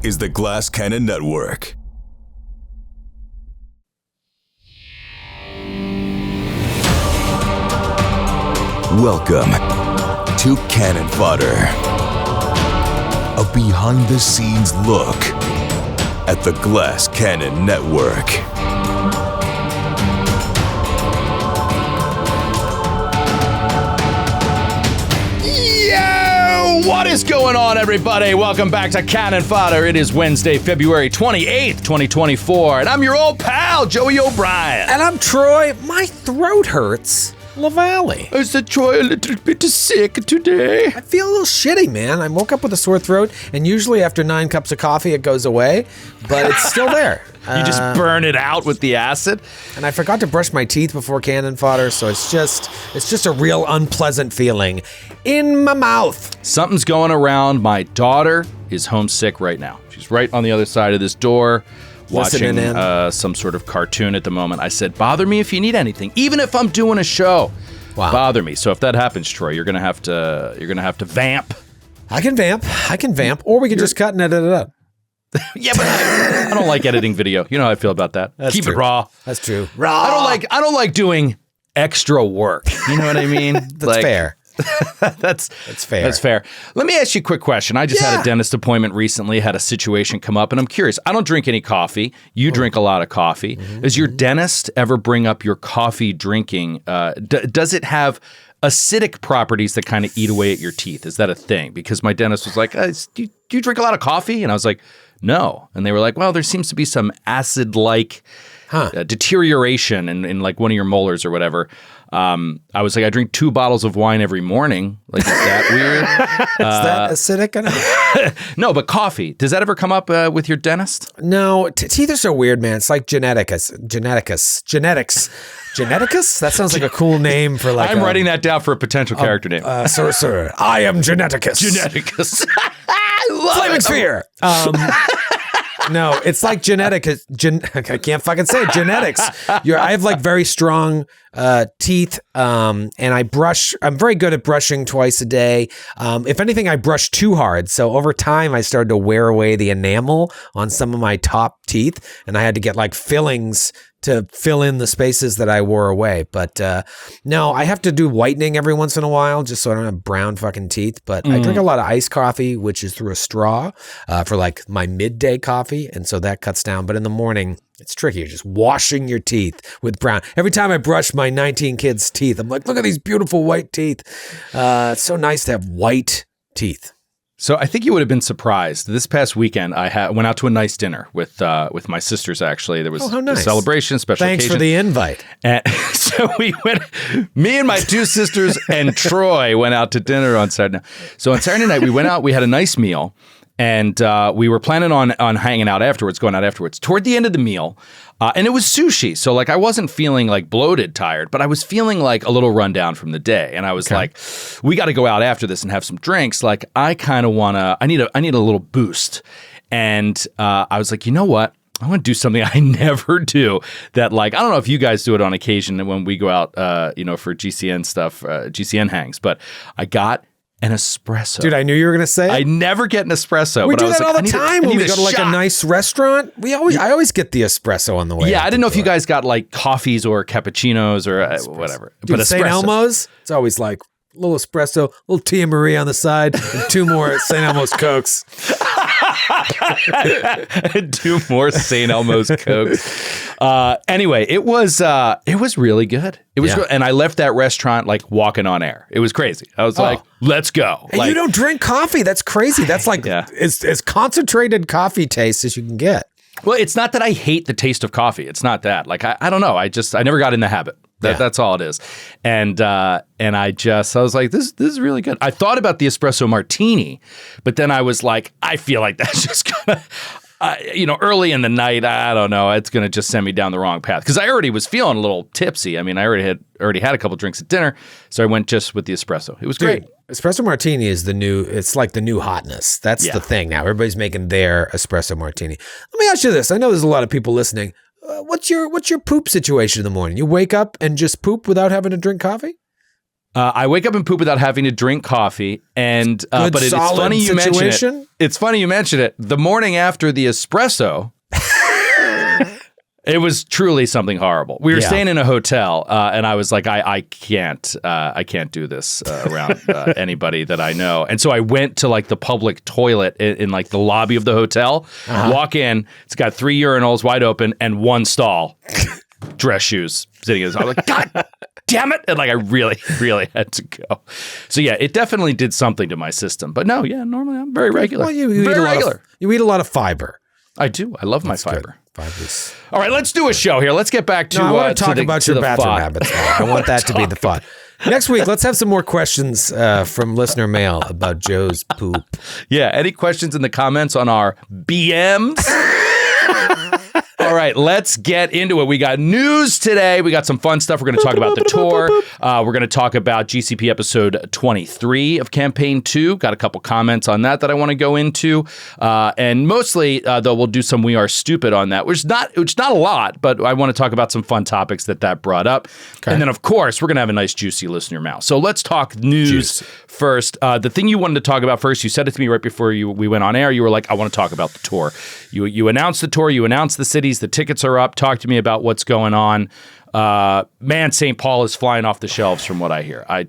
is the Glass Cannon Network. Welcome to Cannon Fodder, a behind-the-scenes look at the Glass Cannon Network. What is going on, everybody? Welcome back to Cannon Fodder. It is Wednesday, February 28th, 2024, and I'm your old pal, Joey O'Brien. And I'm Troy. My throat hurts. Lavallee. Is the Troy a little bit sick today? I feel a little shitty, man. I woke up with a sore throat, and usually after 9 cups of coffee, it goes away, but it's still there. You just burn it out with the acid? And I forgot to brush my teeth before Cannon Fodder, so it's just a real unpleasant feeling in my mouth. Something's going around. My daughter is homesick right now. She's right on the other side of this door, watching some sort of cartoon at the moment. I said, bother me if you need anything, even if I'm doing a show. Wow. Bother me. So if that happens, Troy, you're gonna have to vamp. I can vamp, or we can just cut and edit it up. Yeah, but I don't like editing video. You know how I feel about that. Keep it raw. That's true. Raw. I don't like doing extra work. You know what I mean? That's fair. That's fair. That's fair. Let me ask you a quick question. I just had a dentist appointment recently, had a situation come up, and I'm curious. I don't drink any coffee. You drink a lot of coffee. Does your dentist ever bring up your coffee drinking? Does it have acidic properties that kind of eat away at your teeth? Is that a thing? Because my dentist was like, do you drink a lot of coffee? And I was like, no. And they were like, well, there seems to be some acid-like deterioration in like one of your molars or whatever. I was like, I drink 2 bottles of wine every morning. Like, is that weird? Is that acidic? No, but coffee. Does that ever come up with your dentist? No, teeth are so weird, man. It's like genetics. Genetics? That sounds like a cool name for like. I'm writing that down for a potential character name. Sir, I am Geneticus. Geneticus. I love Flaming it. Sphere. No, it's like genetics. I can't fucking say it. Genetics. I have like very strong teeth, and I'm very good at brushing twice a day. If anything, I brush too hard. So over time, I started to wear away the enamel on some of my top teeth, and I had to get like fillings to fill in the spaces that I wore away. But no, I have to do whitening every once in a while just so I don't have brown fucking teeth. But I drink a lot of iced coffee, which is through a straw for like my midday coffee. And so that cuts down. But in the morning, it's tricky. You're just washing your teeth with brown. Every time I brush my 19 kids' teeth, I'm like, look at these beautiful white teeth. It's so nice to have white teeth. So I think you would have been surprised. This past weekend, I went out to a nice dinner with my sisters. Actually, there was a celebration, special occasion. Thanks for the invite. And so me and my 2 sisters and Troy went out to dinner on Saturday night. So on Saturday night, we went out. We had a nice meal, and we were planning on hanging out afterwards, going out afterwards. Toward the end of the meal, and it was sushi. So like I wasn't feeling like bloated, tired, but I was feeling like a little rundown from the day. And I was like, we got to go out after this and have some drinks. Like I kind of I need a little boost. And I was like, you know what? I want to do something I never do that, like, I don't know if you guys do it on occasion when we go out, for GCN stuff, GCN hangs, but I got an espresso. Dude, I knew you were going to say it. I never get an espresso. We but do I was that like, all the time when we go to like a nice restaurant. I always get the espresso on the way. Yeah, I didn't know if you guys got like coffees or cappuccinos or whatever. Dude, but St. Elmo's, it's always like a little espresso, a little Tia Marie on the side, and 2 more St. Elmo's Cokes. 2 more St. Elmo's Cokes. Anyway, it was really good. It was good. And I left that restaurant like walking on air. It was crazy. I was like, let's go. And you don't drink coffee. That's crazy. That's like as concentrated coffee taste as you can get. Well, it's not that I hate the taste of coffee. It's not that. Like, I don't know. I never got in the habit. That's all it is. And I was like, this is really good. I thought about the espresso martini, but then I was like, I feel like that's just gonna, early in the night, I don't know, it's gonna just send me down the wrong path. Because I already was feeling a little tipsy. I mean, I already had a couple drinks at dinner, so I went just with the espresso. It was great. Dude, espresso martini is it's like the new hotness. That's the thing now. Everybody's making their espresso martini. Let me ask you this. I know there's a lot of people listening. What's your poop situation in the morning? You wake up and just poop without having to drink coffee? I wake up and poop without having to drink coffee, and but it's solid funny you mention situation. it. It's funny you mention it. The morning after the espresso, it was truly something horrible. We were staying in a hotel, and I was like, I can't do this around anybody that I know. And so I went to like the public toilet in like the lobby of the hotel. Walk in, it's got 3 urinals wide open and one stall, dress shoes sitting in his. I was like, God damn it! And like I really, really had to go. So yeah, it definitely did something to my system. But no, normally I'm very regular. Well, you eat a lot of fiber. I do. I love my fiber. Fibers. All right, let's do a show here. Let's get back to. I want to talk about your bathroom fun. habits. I want that to be the fun. Next week, let's have some more questions from listener mail about Joe's poop. Yeah, any questions in the comments on our BMs? All right, let's get into it. We got news today. We got some fun stuff. We're going to talk about the tour. We're going to talk about GCP episode 23 of Campaign 2. Got a couple comments on that I want to go into. And mostly, though, we'll do some We Are Stupid on that, which is not a lot, but I want to talk about some fun topics that brought up. Okay. And then, of course, we're going to have a nice, juicy listener mail. So let's talk news first. The thing you wanted to talk about first, you said it to me right before we went on air. You were like, I want to talk about the tour. You announced the tour. You announced the cities. The tickets are up. Talk to me about what's going on. Man, St. Paul is flying off the shelves from what I hear. I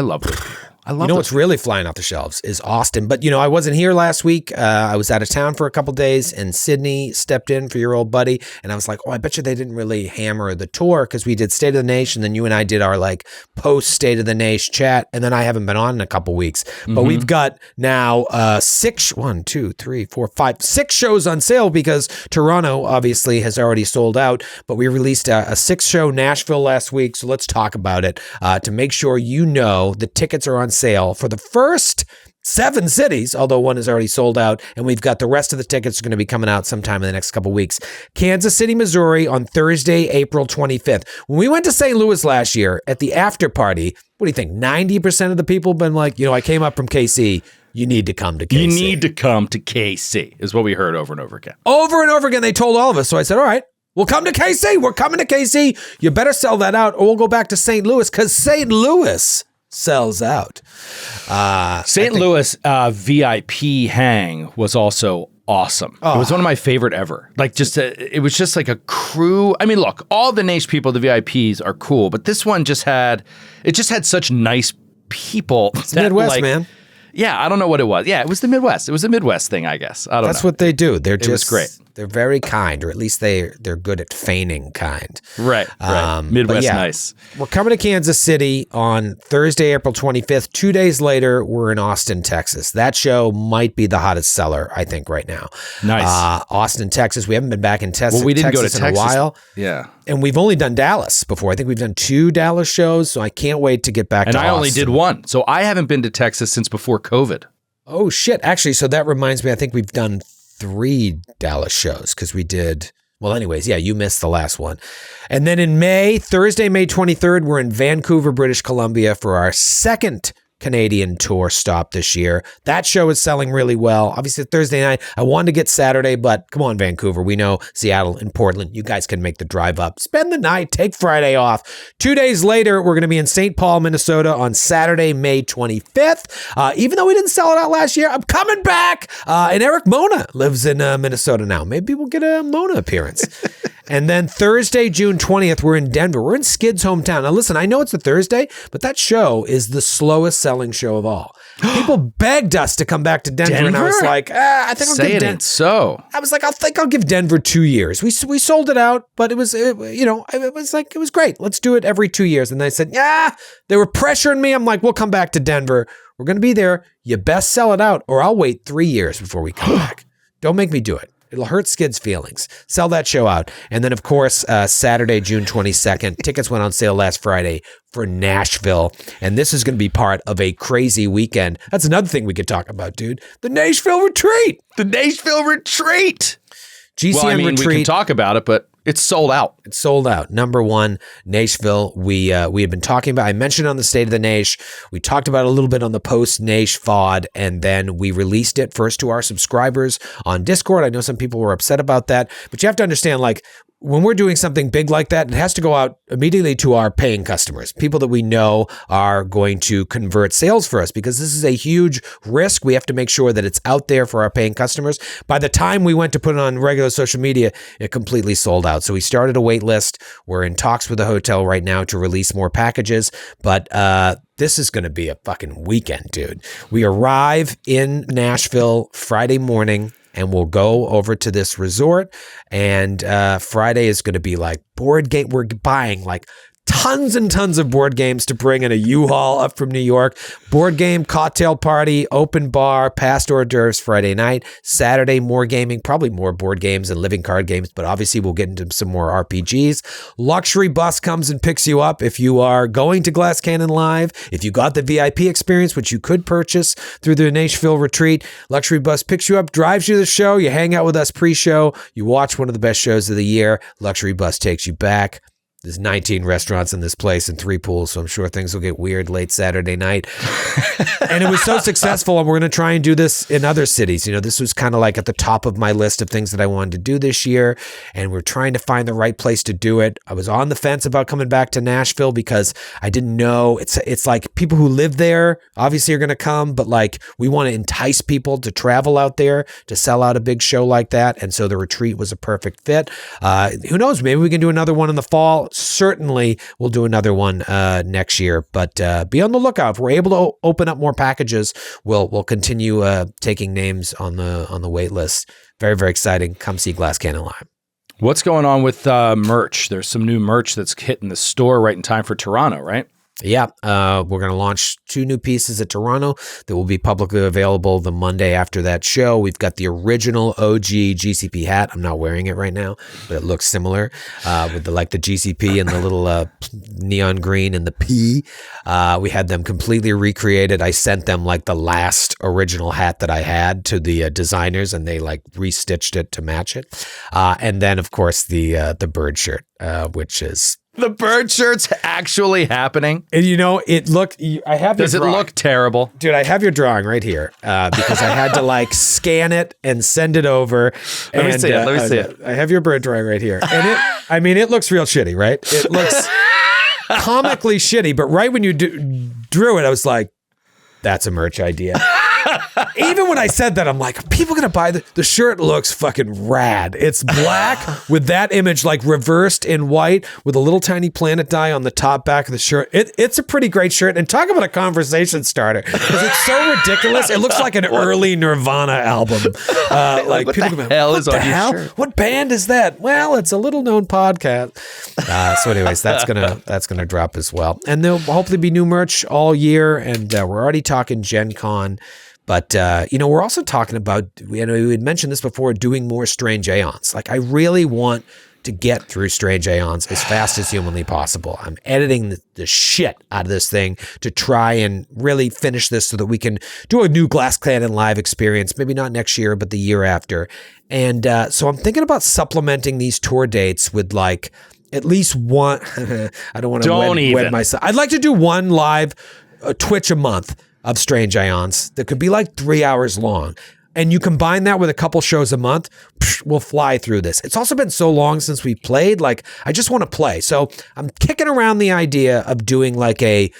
love those people. I love what's really flying off the shelves is Austin. But, I wasn't here last week. I was out of town for a couple days, and Sydney stepped in for your old buddy. And I was like, I bet you they didn't really hammer the tour because we did State of the Nation. Then you and I did our post State of the Nation chat. And then I haven't been on in a couple weeks. But we've got now 6 shows on sale because Toronto obviously has already sold out. But we released a 6-show Nashville last week. So let's talk about it to make sure the tickets are on sale for the first 7 cities, although one is already sold out, and we've got the rest of the tickets going to be coming out sometime in the next couple weeks. Kansas City, Missouri on Thursday, April 25th. When we went to St. Louis last year at the after party, what do you think? 90% of the people have been like, I came up from KC. You need to come to KC. You need to come to KC is what we heard over and over again. Over and over again, they told all of us. So I said, all right, we'll come to KC. We're coming to KC. You better sell that out or we'll go back to St. Louis because St. Louis sells out. St. Louis VIP hang was also awesome. It was one of my favorite ever. It was just like a crew. I mean, look, all the Naish people, the VIPs are cool, but this one just had such nice people. It's Midwest, man. Yeah, I don't know what it was. Yeah, it was the Midwest. It was a Midwest thing, I guess. I don't know. That's what they do. It was great. They're very kind, or at least they're good at feigning kind. Right. Midwest nice. We're coming to Kansas City on Thursday, April 25th. 2 days later, we're in Austin, Texas. That show might be the hottest seller, I think, right now. Nice. Austin, Texas. We haven't been back in Texas. Well, we didn't go to in Texas a while. Yeah. And we've only done Dallas before. I think we've done 2 Dallas shows, so I can't wait to get back to Austin. And I only did 1. So I haven't been to Texas since before COVID. Oh, shit. Actually, so that reminds me, I think we've done 3 Dallas shows because we did, well, anyways, yeah, you missed the last one. And then in May, Thursday, May 23rd, we're in Vancouver, British Columbia for our second Canadian tour stop this year. That show is selling really well. Obviously, Thursday night, I wanted to get Saturday, but come on, Vancouver. We know Seattle and Portland. You guys can make the drive up. Spend the night. Take Friday off. 2 days later, we're going to be in St. Paul, Minnesota on Saturday, May 25th. Even though we didn't sell it out last year, I'm coming back. And Eric Mona lives in Minnesota now. Maybe we'll get a Mona appearance. And then Thursday, June 20th, we're in Denver. We're in Skid's hometown. Now, listen, I know it's a Thursday, but that show is the slowest selling show of all. People begged us to come back to Denver, and I was like, I think I'll give Denver. So I was like, I'll give Denver 2 years. We sold it out, but it was great. Let's do it every 2 years. And they said, they were pressuring me. I'm like, we'll come back to Denver. We're going to be there. You best sell it out, or I'll wait 3 years before we come back. Don't make me do it. It'll hurt Skid's feelings. Sell that show out. And then, of course, Saturday, June 22nd, tickets went on sale last Friday for Nashville. And this is going to be part of a crazy weekend. That's another thing we could talk about, dude. The Nashville Retreat. The Nashville Retreat. GCN Retreat. We can talk about it, but it's sold out. It's sold out. Number 1, Nashville. We had been talking about, I mentioned on the State of the Naish. We talked about it a little bit on the post-Naish FOD, and then we released it first to our subscribers on Discord. I know some people were upset about that, but you have to understand, when we're doing something big like that, it has to go out immediately to our paying customers, people that we know are going to convert sales for us, because this is a huge risk. We have to make sure that it's out there for our paying customers. By the time we went to put it on regular social media, it completely sold out. So we started a wait list. We're in talks with the hotel right now to release more packages, but this is going to be a fucking weekend, dude. We arrive in Nashville Friday morning, and we'll go over to this resort, and Friday is going to be like board game. We're buying like tons and tons of board games to bring in a U-Haul up from New York. Board game, cocktail party, open bar, past hors d'oeuvres Friday night. Saturday, more gaming, probably more board games and living card games, but obviously we'll get into some more RPGs. Luxury bus comes and picks you up if you are going to Glass Cannon Live. If you got the VIP experience, which you could purchase through the Nashville retreat, luxury bus picks you up, drives you to the show. You hang out with us pre-show. You watch one of the best shows of the year. Luxury bus takes you back. There's 19 restaurants in this place and 3 pools, so I'm sure things will get weird late Saturday night. And it was so successful, and we're going to try and do this in other cities. You know, this was kind of like at the top of my list of things that I wanted to do this year, and we're trying to find the right place to do it. I was on the fence about coming back to Nashville because I didn't know. It's like people who live there obviously are going to come, but like we want to entice people to travel out there to sell out a big show like that, and so the retreat was a perfect fit. Who knows? Maybe we can do another one in the fall. Certainly we'll do another one next year, but be on the lookout. If we're able to open up more packages, we'll continue taking names on the wait list. Very, very exciting. Come see Glass Cannon Live. What's going on with merch? There's some new merch that's hitting the store right in time for Toronto, right? Yeah, we're going to launch 2 new pieces at Toronto that will be publicly available the Monday after that show. We've got the original OG GCP hat. I'm not wearing it right now, but it looks similar with the GCP and the little neon green and the P. We had them completely recreated. I sent them like the last original hat that I had to the designers, and they like restitched it to match it. And then, of course, the bird shirt, which is... The bird shirt's actually happening. And you know, it looked, I have your Does it drawing. look terrible? Dude, I have your drawing right here because I had to like scan it and send it over. Let me see it. I have your bird drawing right here. And it looks real shitty, right? It looks comically shitty, but right when you drew it, I was like, that's a merch idea. Even when I said that, I'm like, are people going to buy the shirt? Looks fucking rad. It's black with that image like reversed in white with a little tiny planet die on the top back of the shirt. It's a pretty great shirt. And talk about a conversation starter because it's so ridiculous. It looks like an early Nirvana album. Like what people the hell is on your shirt? What band is that? Well, it's a little known podcast. So anyways, that's gonna drop as well. And there'll hopefully be new merch all year. And we're already talking Gen Con. But, we're also talking about, we had mentioned this before, doing more Strange Aeons. Like, I really want to get through Strange Aeons as fast as humanly possible. I'm editing the shit out of this thing to try and really finish this so that we can do a new Glass Cannon Live experience, maybe not next year, but the year after. And so I'm thinking about supplementing these tour dates with like at least one, I don't want to wed myself. I'd like to do one live Twitch a month of Strange Aeons that could be like 3 hours long. And you combine that with a couple shows a month, we'll fly through this. It's also been so long since we played, like, I just want to play. So I'm kicking around the idea of doing like a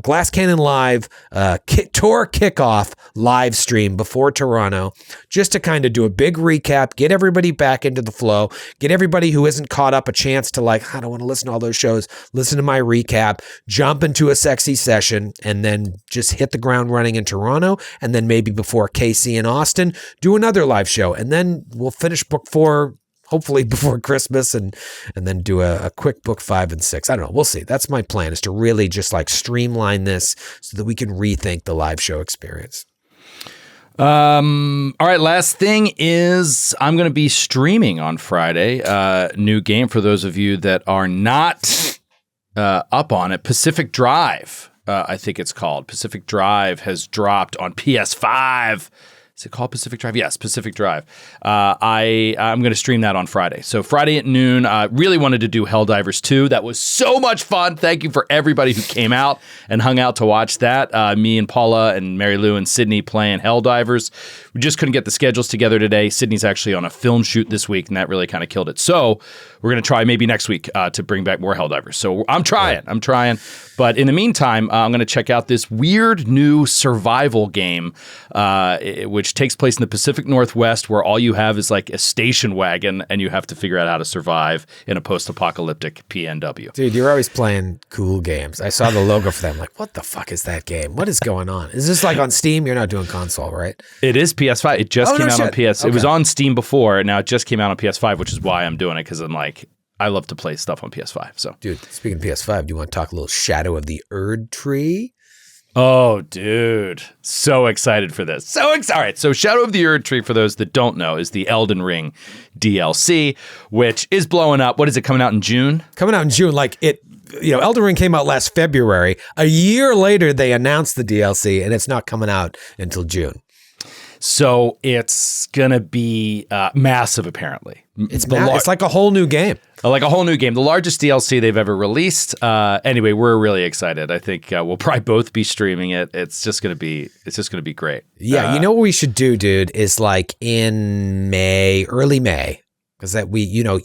Glass Cannon Live tour kickoff live stream before Toronto, just to kind of do a big recap, get everybody back into the flow, get everybody who isn't caught up a chance to like, I don't want to listen to all those shows, listen to my recap, jump into a sexy session, and then just hit the ground running in Toronto, and then maybe before KC and Austin, do another live show, and then we'll finish book 4 hopefully before Christmas, and then do a quick book 5 and 6. I don't know. We'll see. That's my plan, is to really just like streamline this so that we can rethink the live show experience. All right. Last thing is I'm going to be streaming on Friday. New game for those of you that are not up on it. Pacific Drive, I think it's called. Pacific Drive has dropped on PS5. Is it called Pacific Drive? Yes, Pacific Drive. I'm going to stream that on Friday. So Friday at noon. Really wanted to do Helldivers 2. That was so much fun. Thank you for everybody who came out and hung out to watch that. Me and Paula and Mary Lou and Sydney playing Helldivers. We just couldn't get the schedules together today. Sydney's actually on a film shoot this week, and that really kind of killed it. So we're going to try maybe next week to bring back more Helldivers. So I'm trying. But in the meantime, I'm going to check out this weird new survival game, which takes place in the Pacific Northwest, where all you have is like a station wagon, and you have to figure out how to survive in a post-apocalyptic PNW. Dude, you're always playing cool games. I saw the logo for them. Like, what the fuck is that game? What is going on? Is this like on Steam? You're not doing console, right? It is PS5. It just came out on PS. Okay. It was on Steam before, and now it just came out on PS5, which is why I'm doing it, because I'm like, I love to play stuff on PS5. So, dude, speaking of PS5, do you want to talk a little Shadow of the Erd Tree? Oh, dude. So excited for this. All right. So Shadow of the Erd Tree, for those that don't know, is the Elden Ring DLC, which is blowing up. What is it, coming out in June? Coming out in June. Like Elden Ring came out last February. A year later, they announced the DLC, and it's not coming out until June. So it's going to be massive, apparently. It's like a whole new game. Like a whole new game. The largest DLC they've ever released. Anyway, we're really excited. I think we'll probably both be streaming it. It's just going to be great. Yeah, you know what we should do, dude, is like in early May. Because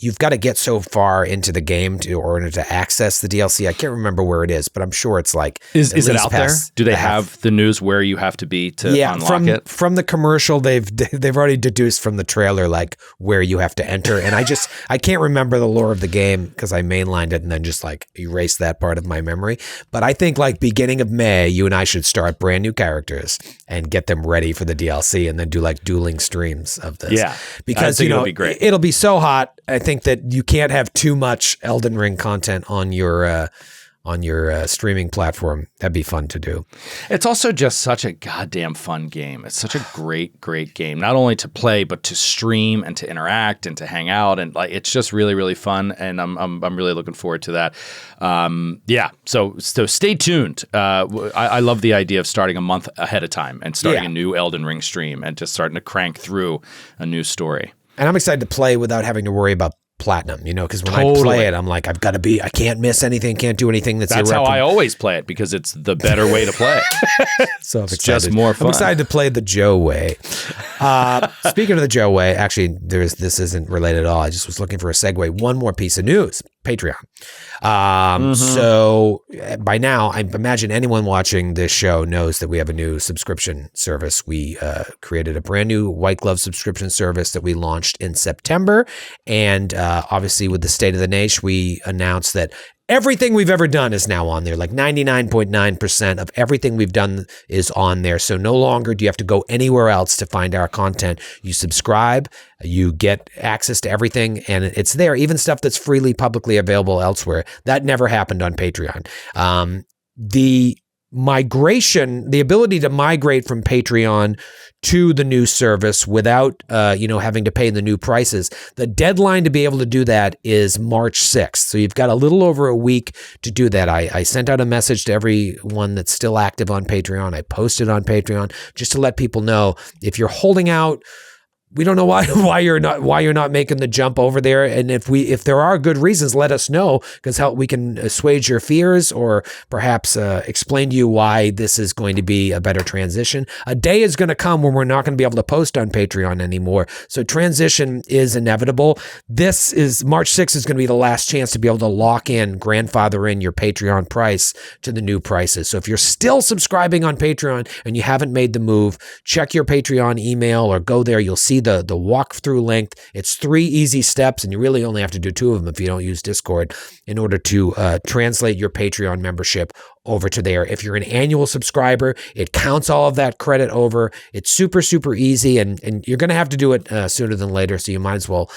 you've got to get so far into the game in order to access the DLC. I can't remember where it is, but I'm sure it's like is it out there? Do they have the news where you have to be to unlock it? From the commercial, they've already deduced from the trailer like where you have to enter, and I can't remember the lore of the game because I mainlined it and then just like erased that part of my memory. But I think like beginning of May, you and I should start brand new characters and get them ready for the DLC, and then do like dueling streams of this. Yeah, because it'll be great. It'll be so hot. I think that you can't have too much Elden Ring content on your streaming platform. That'd be fun to do. It's also just such a goddamn fun game. It's such a great, great game. Not only to play, but to stream and to interact and to hang out, and like it's just really, really fun. And I'm really looking forward to that. So stay tuned. I love the idea of starting a month ahead of time and starting a new Elden Ring stream and just starting to crank through a new story. And I'm excited to play without having to worry about platinum, because when I play it, I'm like, I can't miss anything, can't do anything that's how I always play it, because it's the better way to play. So it's just more fun. I'm excited to play the Joe way. Speaking of the Joe way, actually, this isn't related at all. I just was looking for a segue. One more piece of news. Patreon. So by now, I imagine anyone watching this show knows that we have a new subscription service. We created a brand new white glove subscription service that we launched in September. And obviously with the State of the Naish, we announced that everything we've ever done is now on there. Like 99.9% of everything we've done is on there. So no longer do you have to go anywhere else to find our content. You subscribe, you get access to everything, and it's there. Even stuff that's freely publicly available elsewhere. That never happened on Patreon. The ability to migrate from Patreon to the new service without, having to pay the new prices. The deadline to be able to do that is March 6th. So you've got a little over a week to do that. I sent out a message to everyone that's still active on Patreon. I posted on Patreon just to let people know if you're holding out. We don't know why you're not making the jump over there, and if there are good reasons, let us know, because we can assuage your fears or perhaps explain to you why this is going to be a better transition. A day is going to come when we're not going to be able to post on Patreon anymore, so transition is inevitable. March 6th is going to be the last chance to be able to grandfather in your Patreon price to the new prices. So if you're still subscribing on Patreon and you haven't made the move, check your Patreon email or go there. You'll see the walkthrough link. It's 3 easy steps, and you really only have to do 2 of them if you don't use Discord in order to translate your Patreon membership over to there. If you're an annual subscriber, it counts all of that credit over. It's super, super easy, and you're going to have to do it sooner than later, so you might as well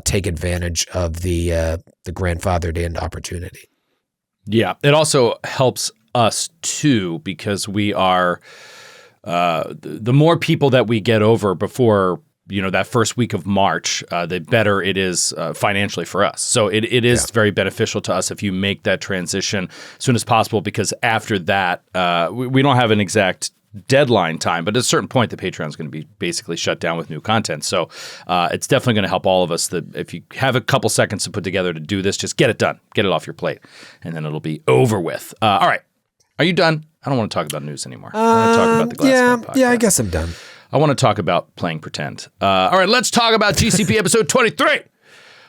take advantage of the grandfathered in opportunity. Yeah, it also helps us too, because we are the more people that we get over before that first week of March, the better it is financially for us. So it is very beneficial to us if you make that transition as soon as possible, because after that, we don't have an exact deadline time, but at a certain point, the Patreon's going to be basically shut down with new content. So it's definitely going to help all of us that if you have a couple seconds to put together to do this, just get it done. Get it off your plate, and then it'll be over with. All right. Are you done? I don't want to talk about news anymore. I want to talk about the Glass Podcast. Yeah, I guess I'm done. I want to talk about playing pretend. All right, let's talk about GCP episode 23.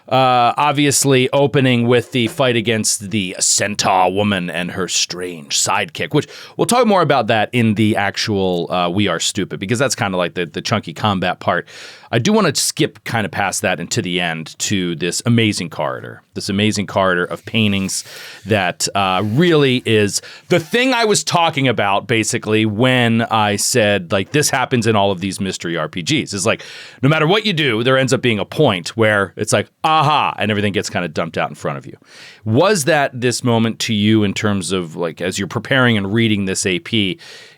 Obviously opening with the fight against the centaur woman and her strange sidekick, which we'll talk more about that in the actual We Are Stupid, because that's kind of like the chunky combat part. I do want to skip kind of past that into the end to this amazing corridor of paintings that really is the thing I was talking about basically when I said, like, this happens in all of these mystery RPGs. It's like, no matter what you do, there ends up being a point where it's like, aha, and everything gets kind of dumped out in front of you. Was that this moment to you in terms of, like, as you're preparing and reading this AP,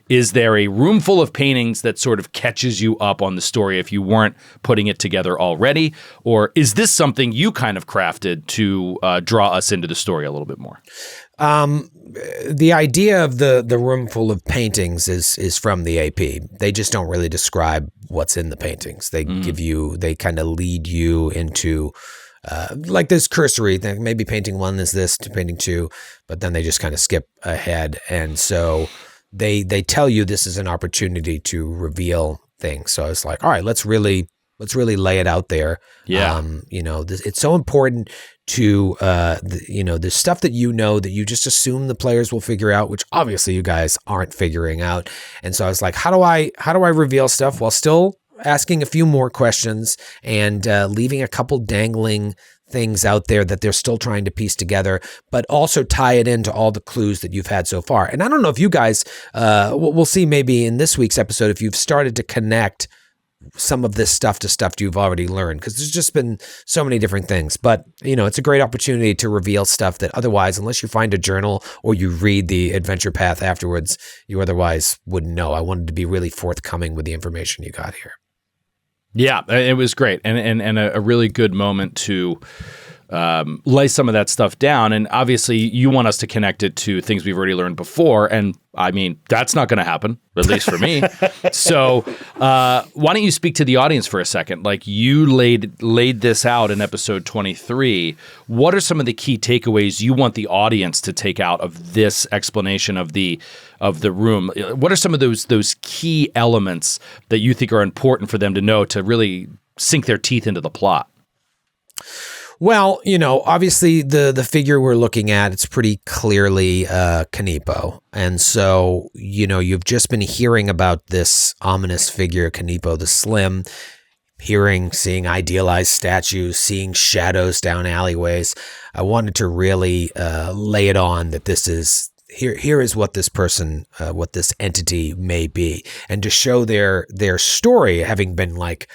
is there a room full of paintings that sort of catches you up on the story if you weren't putting it together already? Or is this something you kind of crafted to draw us into the story a little bit more? The idea of the room full of paintings is from the AP. They just don't really describe what's in the paintings. They they kind of lead you into like this cursory thing. Maybe painting 1 is this, to painting 2, but then they just kind of skip ahead. And so they tell you this is an opportunity to reveal things. So I was like, all right, let's really lay it out there. Yeah. It's so important to, the stuff that that you just assume the players will figure out, which obviously you guys aren't figuring out. And so I was like, how do I reveal stuff while still asking a few more questions and leaving a couple dangling things out there that they're still trying to piece together, but also tie it into all the clues that you've had so far. And I don't know if you guys, we'll see maybe in this week's episode, if you've started to connect some of this stuff to stuff you've already learned, because there's just been so many different things. But, it's a great opportunity to reveal stuff that otherwise, unless you find a journal or you read the adventure path afterwards, you otherwise wouldn't know. I wanted to be really forthcoming with the information you got here. Yeah, it was great, and a really good moment to lay some of that stuff down. And obviously, you want us to connect it to things we've already learned before, and I mean, that's not going to happen, at least for me. So why don't you speak to the audience for a second? Like, you laid this out in episode 23. What are some of the key takeaways you want the audience to take out of this explanation of the room? What are some of those key elements that you think are important for them to know to really sink their teeth into the plot? Well, obviously the figure we're looking at, it's pretty clearly Kanipo. And so, you've just been hearing about this ominous figure, Kanipo the Slim, seeing idealized statues, seeing shadows down alleyways. I wanted to really lay it on that this is here is what this person, what this entity may be, and to show their story having been like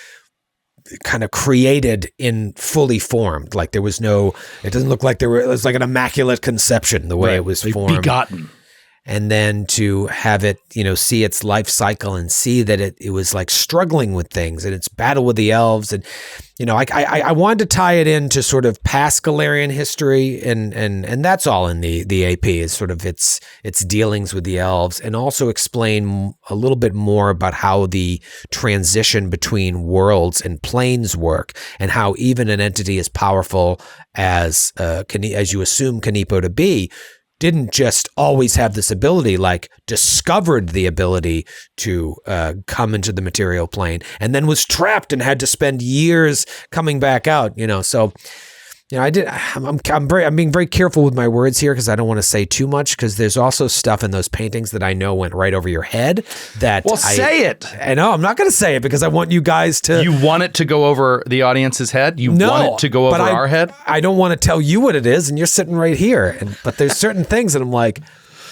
kind of created in fully formed. Like it doesn't look like it was like an immaculate conception the way it was formed. Begotten. And then to have it, see its life cycle and see that it was like struggling with things and its battle with the elves. And, I wanted to tie it into sort of past Galarian history and that's all in the AP is sort of its dealings with the elves, and also explain a little bit more about how the transition between worlds and planes work, and how even an entity as powerful as you assume Kanipo to be didn't just always have this ability, like discovered the ability to come into the material plane and then was trapped and had to spend years coming back out, So, I'm being very careful with my words here because I don't want to say too much, because there's also stuff in those paintings that I know went right over your head that say it. I know I'm not going to say it because I want you guys to. You want it to go over the audience's head? You want it to go over our head? I don't want to tell you what it is, and you're sitting right here. But there's certain things that I'm like,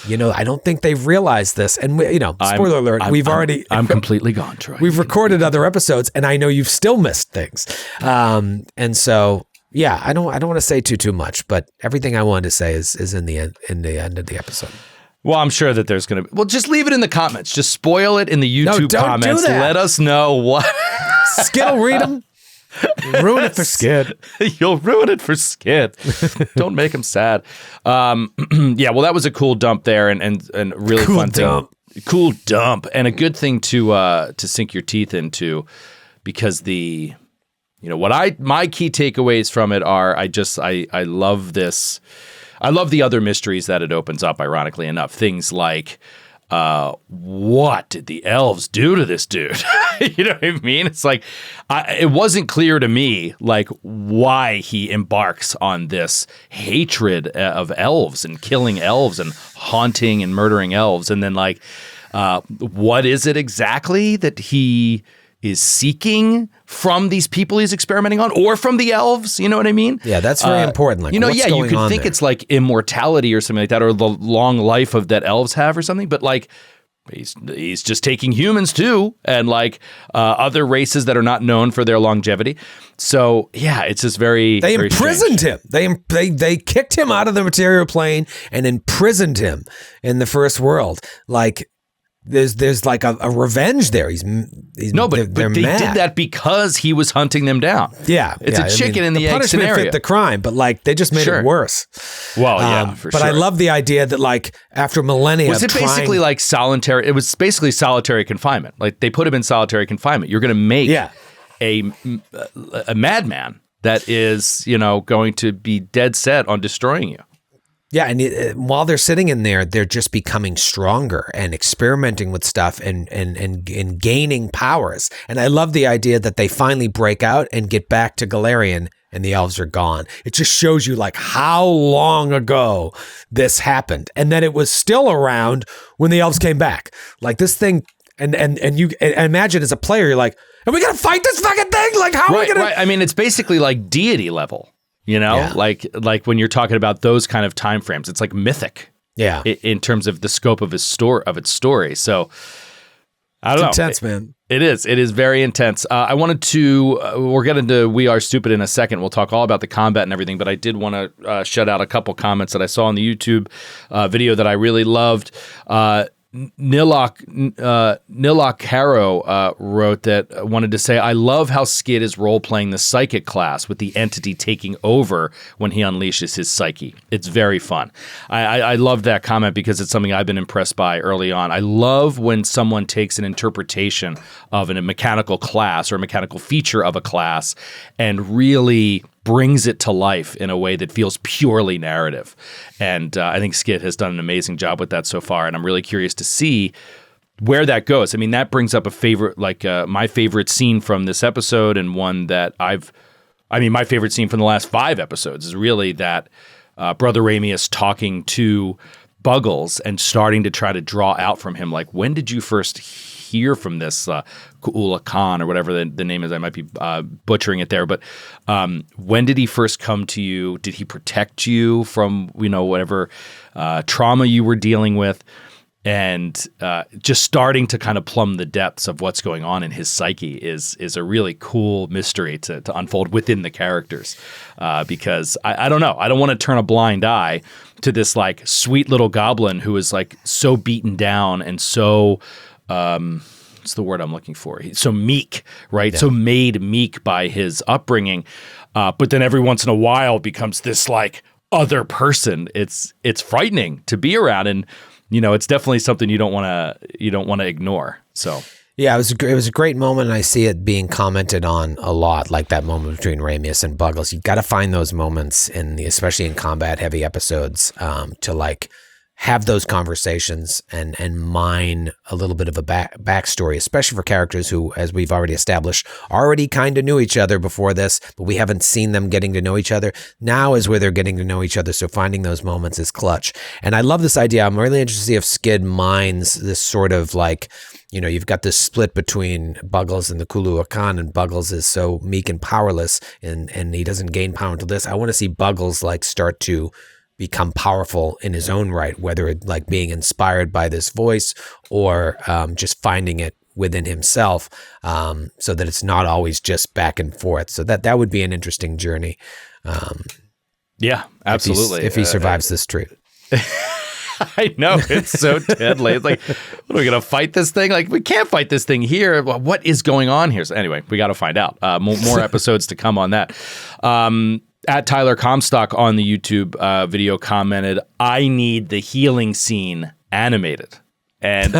I don't think they've realized this. And spoiler alert, I'm completely gone, Troy. We've recorded other episodes, and I know you've still missed things. And so. Yeah, I don't want to say too much, but everything I wanted to say is in the end of the episode. Well, I'm sure that there's going to be. Well, just leave it in the comments. Just spoil it in the YouTube comments. Let us know what. Skid will read them. Ruin it for Skid. You'll ruin it for Skid. Don't make him sad. Yeah, well, that was a cool dump there and really cool fun dump. cool dump, and a good thing to sink your teeth into, because my key takeaways from it are I love this. I love the other mysteries that it opens up, ironically enough. Things like, what did the elves do to this dude? You know what I mean? It's like, it wasn't clear to me, like, why he embarks on this hatred of elves and killing elves and haunting and murdering elves. And then, like, what is it exactly that he is seeking from these people he's experimenting on, or from the elves? You know what I mean? Yeah, that's very important. Like, you could think it's like immortality or something like that, or the long life that elves have or something, but like, he's just taking humans too, and like other races that are not known for their longevity. So yeah, it's just very. They very imprisoned strange. him. They kicked him out of the material plane and imprisoned him in the first world. Like, there's like a revenge there. But they did that because he was hunting them down. Yeah, it's a chicken and the egg punishment scenario. Fit the crime, but like they just made it worse. Well, yeah, for but sure. I love the idea that like after millennia, was it basically like solitary? It was basically solitary confinement. Like they put him in solitary confinement. You're going to make a madman that is, going to be dead set on destroying you. Yeah, and while they're sitting in there, they're just becoming stronger and experimenting with stuff and gaining powers. And I love the idea that they finally break out and get back to Galarian, and the elves are gone. It just shows you like how long ago this happened, and that it was still around when the elves came back. Like this thing, and you imagine as a player, you're like, "Are we gonna fight this fucking thing? Like how are we gonna?" Right. I mean, it's basically like deity level. Like when you're talking about those kind of time frames, it's like mythic. Yeah, in terms of the scope of its story. So I don't know. It's intense, man. It is. It is very intense. I wanted to. We'll get into We Are Stupid in a second. We'll talk all about the combat and everything. But I did want to shout out a couple comments that I saw on the YouTube video that I really loved. Nilok Harrow wrote that, wanted to say, I love how Skid is role-playing the psychic class with the entity taking over when he unleashes his psyche. It's very fun. I love that comment because it's something I've been impressed by early on. I love when someone takes an interpretation of a mechanical class or a mechanical feature of a class and really brings it to life in a way that feels purely narrative. And I think Skid has done an amazing job with that so far, and I'm really curious to see where that goes. I mean, that brings up a favorite, like my favorite scene from this episode, and one that my favorite scene from the last 5 episodes is really that Brother Ramius talking to Buggles and starting to try to draw out from him, like, when did you first hear from this Ku'ula Khan or whatever the name is? I might be butchering it there, but when did he first come to you? Did he protect you from, whatever trauma you were dealing with? And just starting to kind of plumb the depths of what's going on in his psyche is a really cool mystery to unfold within the characters. Because I don't know, I don't want to turn a blind eye to this like sweet little goblin who is like so beaten down and so what's the word I'm looking for? He's so meek, right? Yeah. So made meek by his upbringing, but then every once in a while becomes this like other person. It's frightening to be around, and it's definitely something you don't want to ignore. So yeah, it was a great moment, and I see it being commented on a lot, like that moment between Ramius and Buggles. You got to find those moments, especially in combat heavy episodes, to like have those conversations and mine a little bit of a backstory, especially for characters who, as we've already established, already kind of knew each other before this, but we haven't seen them getting to know each other. Now is where they're getting to know each other, so finding those moments is clutch. And I love this idea. I'm really interested to see if Skid mines this sort of like, you've got this split between Buggles and the Ku'ula Khan, and Buggles is so meek and powerless, and he doesn't gain power until this. I want to see Buggles like start to become powerful in his own right, whether it like being inspired by this voice or just finding it within himself, so that it's not always just back and forth. So that would be an interesting journey. Yeah, absolutely. If he survives this trip. I know, it's so deadly. It's like, what, are we going to fight this thing? Like, we can't fight this thing here. What is going on here? So anyway, we got to find out. More episodes to come on that. At Tyler Comstock on the YouTube video commented, I need the healing scene animated. And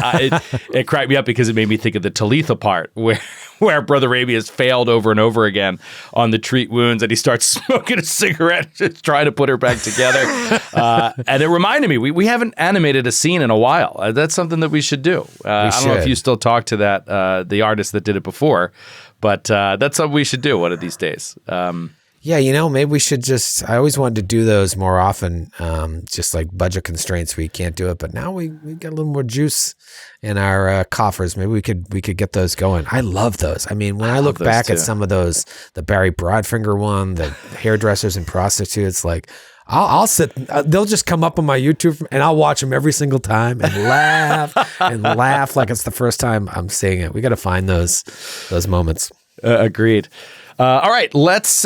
it cracked me up because it made me think of the Talitha part where Brother Ramius failed over and over again on the treat wounds, and he starts smoking a cigarette, just trying to put her back together. And it reminded me, we haven't animated a scene in a while. That's something that we should do. I don't know if you still talk to the artist that did it before, but that's something we should do one of these days. Yeah, maybe we should I always wanted to do those more often, just like budget constraints, we can't do it. But now we got a little more juice in our coffers. Maybe we could get those going. I love those. I mean, when I look back at some of those, the Barry Broadfinger one, the hairdressers and prostitutes, like I'll sit, they'll just come up on my YouTube and I'll watch them every single time and laugh like it's the first time I'm seeing it. We got to find those moments. Agreed. All right, let's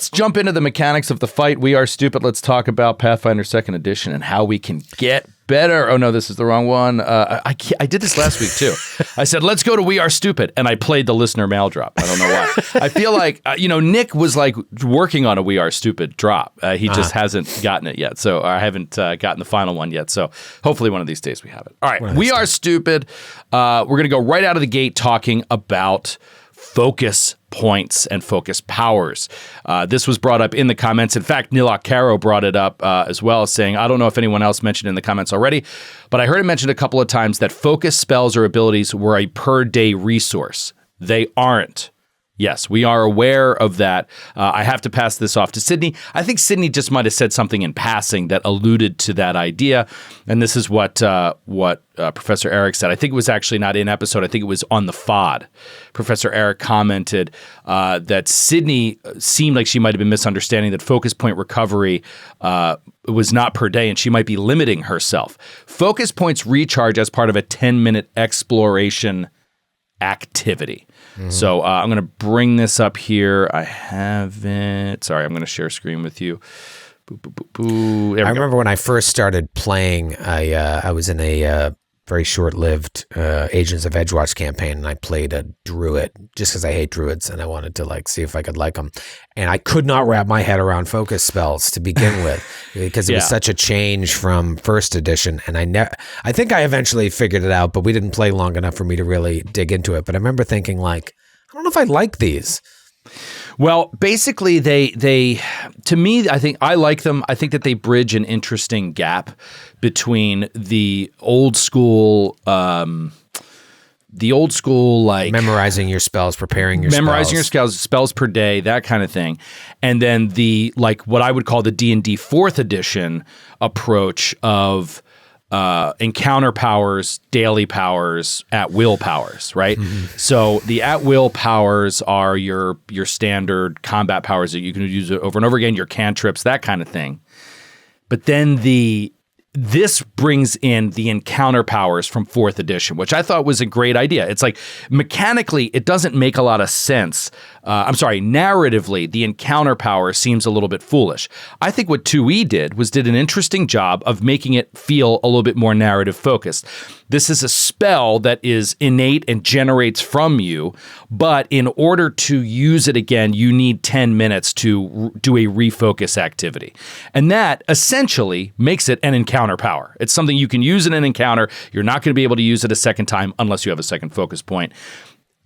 jump into the mechanics of the fight. We Are Stupid. Let's talk about Pathfinder 2nd Edition and how we can get better. Oh, no, this is the wrong one. I did this last week, too. I said, let's go to We Are Stupid, and I played the listener mail drop. I don't know why. I feel like, Nick was like working on a We Are Stupid drop. He just hasn't gotten it yet. So I haven't gotten the final one yet. So hopefully one of these days we have it. All right, We Are Stupid. We're going to go right out of the gate talking about focus points and focus powers. This was brought up in the comments. In fact, Nilak Caro brought it up as well, saying, I don't know if anyone else mentioned in the comments already, but I heard it mentioned a couple of times that focus spells or abilities were a per day resource. They aren't. Yes, we are aware of that. I have to pass this off to Sydney. I think Sydney just might have said something in passing that alluded to that idea. And this is what Professor Eric said. I think it was actually not in episode. I think it was on the FOD. Professor Eric commented that Sydney seemed like she might have been misunderstanding that focus point recovery was not per day, and she might be limiting herself. Focus points recharge as part of a 10-minute exploration activity. Mm-hmm. So I'm going to bring this up here. I haven't. Sorry, I'm going to share screen with you. I remember when I first started playing, I was in a very short-lived Agents of Edgewatch campaign, and I played a druid just because I hate druids and I wanted to see if I could like them. And I could not wrap my head around focus spells to begin with because it was such a change from first edition. And I think I eventually figured it out, but we didn't play long enough for me to really dig into it. But I remember thinking I don't know if I like these. Well, basically, they to me, I think I like them. I think that they bridge an interesting gap between the old school memorizing your spells, preparing your spells per day, that kind of thing, and then the what I would call the D&D 4th edition approach of encounter powers, daily powers, at-will powers, right? Mm-hmm. So the at-will powers are your standard combat powers that you can use over and over again, your cantrips, that kind of thing. But then this brings in the encounter powers from 4th edition, which I thought was a great idea. It's mechanically, it doesn't make a lot of sense. Narratively, the encounter power seems a little bit foolish. I think what 2E did an interesting job of making it feel a little bit more narrative focused. This is a spell that is innate and generates from you, but in order to use it again, you need 10 minutes to do a refocus activity. And that essentially makes it an encounter power. It's something you can use in an encounter. You're not going to be able to use it a second time unless you have a second focus point.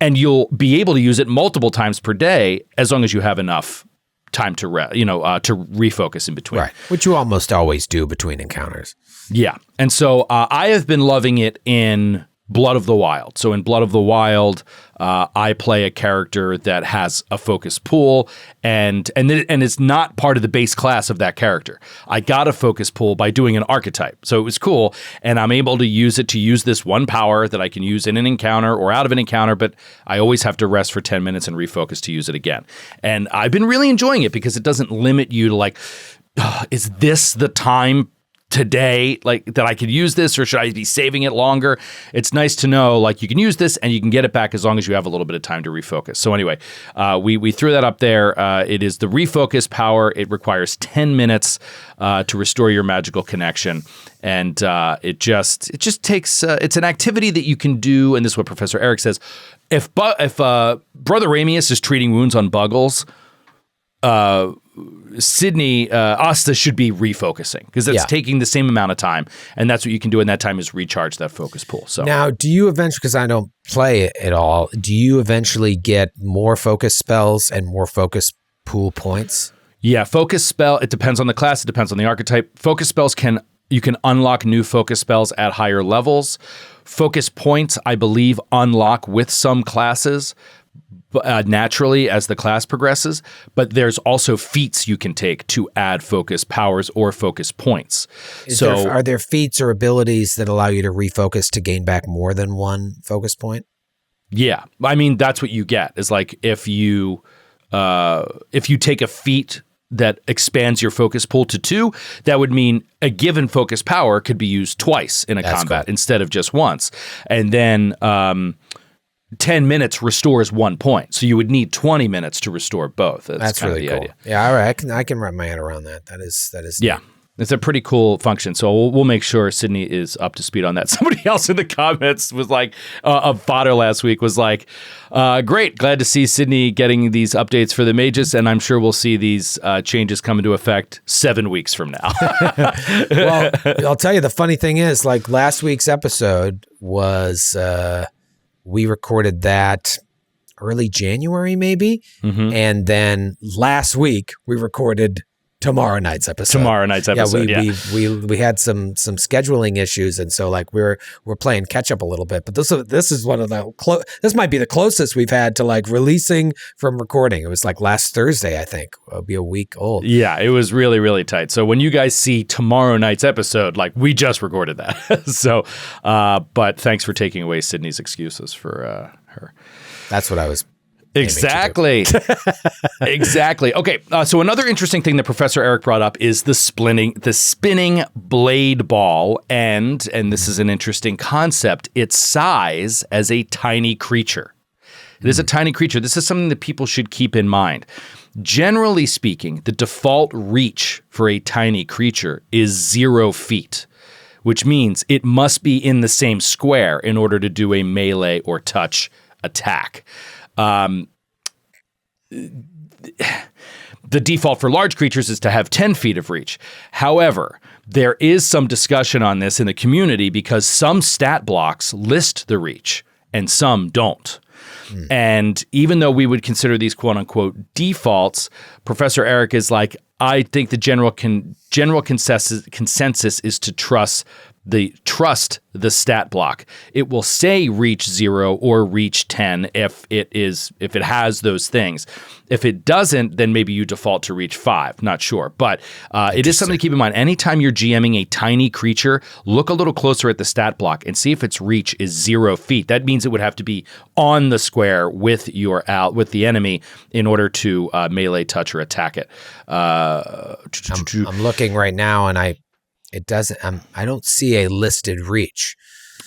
And you'll be able to use it multiple times per day as long as you have enough time to refocus in between. Right, which you almost always do between encounters. Yeah, and so I have been loving it in Blood of the Wild. So in Blood of the Wild, I play a character that has a focus pool, and it's not part of the base class of that character. I got a focus pool by doing an archetype, so it was cool, and I'm able to use this one power that I can use in an encounter or out of an encounter, but I always have to rest for 10 minutes and refocus to use it again. And I've been really enjoying it because it doesn't limit you to is this the time today, that I could use this, or should I be saving it longer? It's nice to know, you can use this and you can get it back as long as you have a little bit of time to refocus. So anyway, we threw that up there. It is the refocus power. It requires 10 minutes to restore your magical connection. And it just takes, it's an activity that you can do. And this is what Professor Eric says. If Brother Ramius is treating wounds on Buggles, Sydney, Asta should be refocusing because it's taking the same amount of time, and that's what you can do in that time is recharge that focus pool. So now, do you eventually, because I don't play it at all, do you eventually get more focus spells and more focus pool points? Yeah, focus spell, it depends on the class, it depends on the archetype. Focus spells you can unlock new focus spells at higher levels. Focus points, I believe, unlock with some classes naturally as the class progresses, but there's also feats you can take to add focus powers or focus points. Are there feats or abilities that allow you to refocus to gain back more than one focus point? Yeah, I mean that's what you get is like if you take a feat that expands your focus pool to 2, that would mean a given focus power could be used twice in a combat instead of just once, and then 10 minutes restores 1 point. So you would need 20 minutes to restore both. That's really cool. Idea. Yeah, all right. I can wrap my head around that. That is yeah. It's a pretty cool function. So we'll make sure Sydney is up to speed on that. Somebody else in the comments was like, of Fodder last week was like, great. Glad to see Sydney getting these updates for the mages. And I'm sure we'll see these changes come into effect 7 weeks from now. Well, I'll tell you, the funny thing is like last week's episode was, we recorded that early January, maybe. Mm-hmm. And then last week we recorded tomorrow night's episode. Yeah, we had some scheduling issues, and so like we're playing catch up a little bit. But this is one of the this might be the closest we've had to like releasing from recording. It was like last Thursday, I think. It'll be a week old. Yeah, it was really, really tight. So when you guys see tomorrow night's episode, like we just recorded that. So, but thanks for taking away Sydney's excuses for her. That's what I was. Exactly. Exactly. Okay. So another interesting thing that Professor Eric brought up is the spinning blade ball, and this is an interesting concept. Its size as a tiny creature. It is a tiny creature. This is something that people should keep in mind. Generally speaking, the default reach for a tiny creature is 0 feet, which means it must be in the same square in order to do a melee or touch attack. The default for large creatures is to have 10 feet of reach. However, there is some discussion on this in the community because some stat blocks list the reach and some don't. And even though we would consider these quote unquote defaults, Professor Eric is like, I think the general consensus is to trust the stat block. It will say reach 0 or reach 10 if it has those things. If it doesn't, then maybe you default to reach 5. Not sure, but it is something to keep in mind. Anytime you're GMing a tiny creature, look a little closer at the stat block and see if its reach is 0 feet. That means it would have to be on the square with the enemy in order to melee, touch, or attack it. I'm looking right now, and I don't see a listed reach.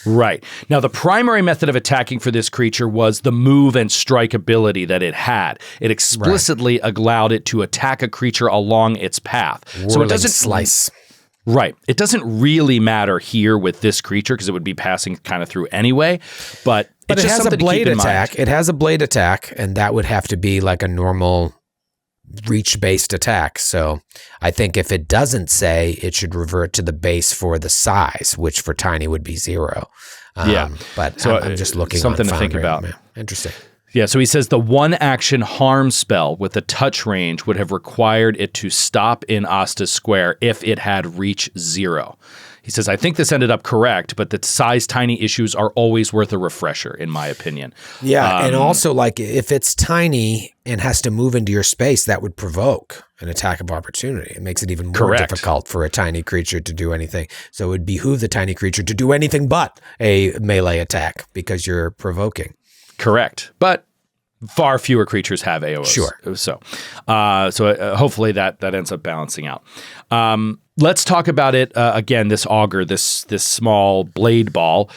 Right. Now, the primary method of attacking for this creature was the move and strike ability that it had. It explicitly allowed it to attack a creature along its path. So it doesn't slice. Right. It doesn't really matter here with this creature because it would be passing kind of through anyway. But it has a blade attack. It has a blade attack, and that would have to be like a normal reach-based attack. So I think if it doesn't say, it should revert to the base for the size, which for tiny would be 0. But so I'm just looking something on to think Foundry. about. Interesting. Yeah, so he says the 1-action harm spell with a touch range would have required it to stop in Asta's square if it had reach 0. He says, I think this ended up correct, but the size tiny issues are always worth a refresher, in my opinion. Yeah, and also, like, if it's tiny and has to move into your space, that would provoke an attack of opportunity. It makes it even more difficult for a tiny creature to do anything. So it would behoove the tiny creature to do anything but a melee attack because you're provoking. Correct. But far fewer creatures have AOs. Sure. So hopefully that ends up balancing out. Let's talk about it again. This auger, this small blade ball,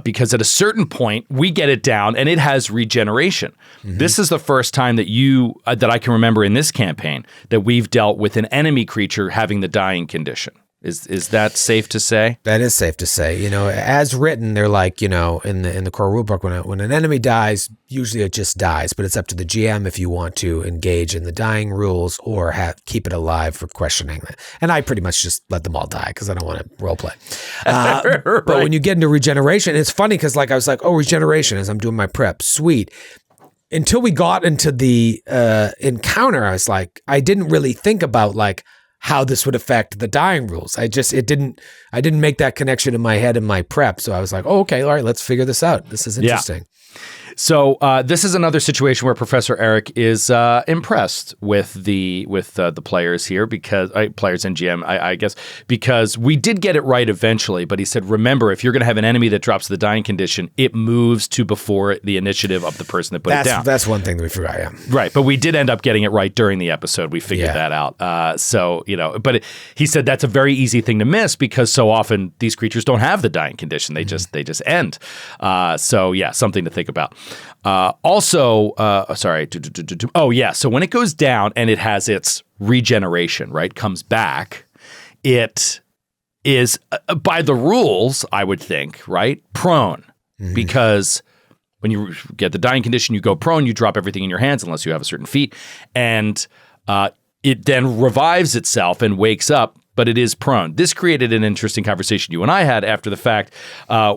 because at a certain point we get it down and it has regeneration. Mm-hmm. This is the first time that I can remember in this campaign that we've dealt with an enemy creature having the dying condition. Is that safe to say? That is safe to say. You know, as written, they're like, you know, in the core rulebook, when an enemy dies, usually it just dies, but it's up to the GM if you want to engage in the dying rules or keep it alive for questioning it. And I pretty much just let them all die because I don't want to roleplay. Right. But when you get into regeneration, it's funny because like I was like, oh, regeneration as I'm doing my prep, sweet. Until we got into the encounter, I was like, I didn't really think about like how this would affect the dying rules. I didn't make that connection in my head in my prep. So I was like, oh, okay, all right, let's figure this out. This is interesting. So this is another situation where Professor Eric is impressed with the players here because players and GM, I guess, because we did get it right eventually. But he said, remember, if you're going to have an enemy that drops the dying condition, it moves to before the initiative of the person that put it down. That's one thing that we forgot. Yeah, right. But we did end up getting it right during the episode. We figured that out. So you know, but he said that's a very easy thing to miss because so often these creatures don't have the dying condition. They just end. So yeah, something to think about. So when it goes down and it has its regeneration, right, comes back, it is by the rules, I would think, right, prone, because when you get the dying condition, you go prone, you drop everything in your hands unless you have a certain feat, and it then revives itself and wakes up. But it is prone. This created an interesting conversation you and I had after the fact,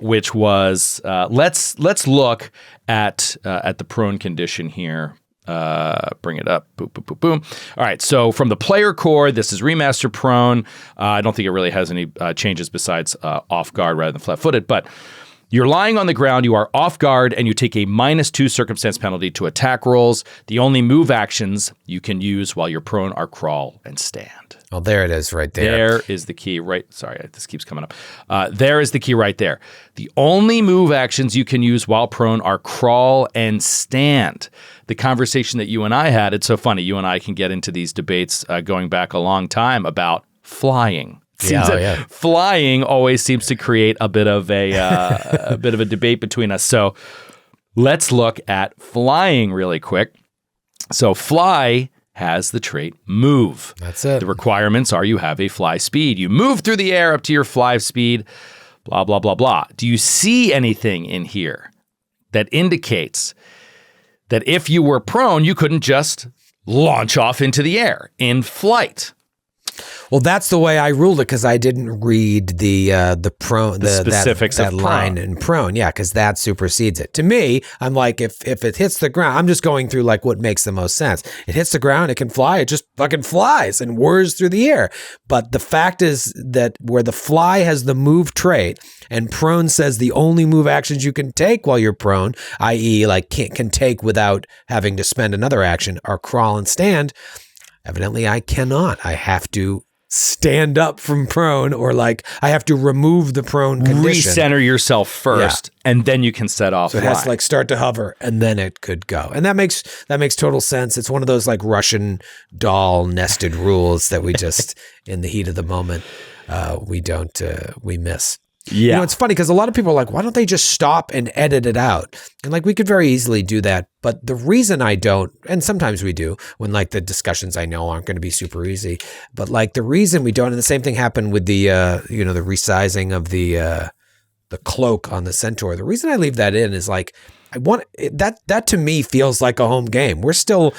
which was let's look at the prone condition here. Bring it up. Boom, boom, boom, boom. All right. So from the player core, this is remaster prone. I don't think it really has any changes besides off guard rather than flat-footed, but you're lying on the ground, you are off guard, and you take a -2 circumstance penalty to attack rolls. The only move actions you can use while you're prone are crawl and stand. Oh, there it is right there. There is the key right. Sorry, this keeps coming up. There is the key right there. The only move actions you can use while prone are crawl and stand. The conversation that you and I had, it's so funny. You and I can get into these debates going back a long time about flying. Flying always seems to create a bit of a debate between us. So let's look at flying really quick. So fly has the trait move. That's it. The requirements are you have a fly speed. You move through the air up to your fly speed, blah, blah, blah, blah. Do you see anything in here that indicates that if you were prone, you couldn't just launch off into the air in flight? Well, that's the way I ruled it because I didn't read the specifics that of line prone. in prone. Yeah, because that supersedes it. To me, I'm like, if it hits the ground, I'm just going through like what makes the most sense. It hits the ground, it can fly, it just fucking flies and whirs through the air. But the fact is that where the fly has the move trait and prone says the only move actions you can take while you're prone, i.e. like can take without having to spend another action, are crawl and stand. Evidently, I cannot. I have to stand up from prone, or like I have to remove the prone condition. Recenter yourself first, and then you can set off. So it has to like start to hover, and then it could go. And that makes total sense. It's one of those like Russian doll nested rules that we just in the heat of the moment we miss. Yeah. You know, it's funny because a lot of people are like, why don't they just stop and edit it out? And like, we could very easily do that. But the reason I don't, and sometimes we do when like the discussions I know aren't going to be super easy, but like the reason we don't, and the same thing happened with the, the resizing of the cloak on the centaur. The reason I leave that in is like, I want that to me feels like a home game. We're still,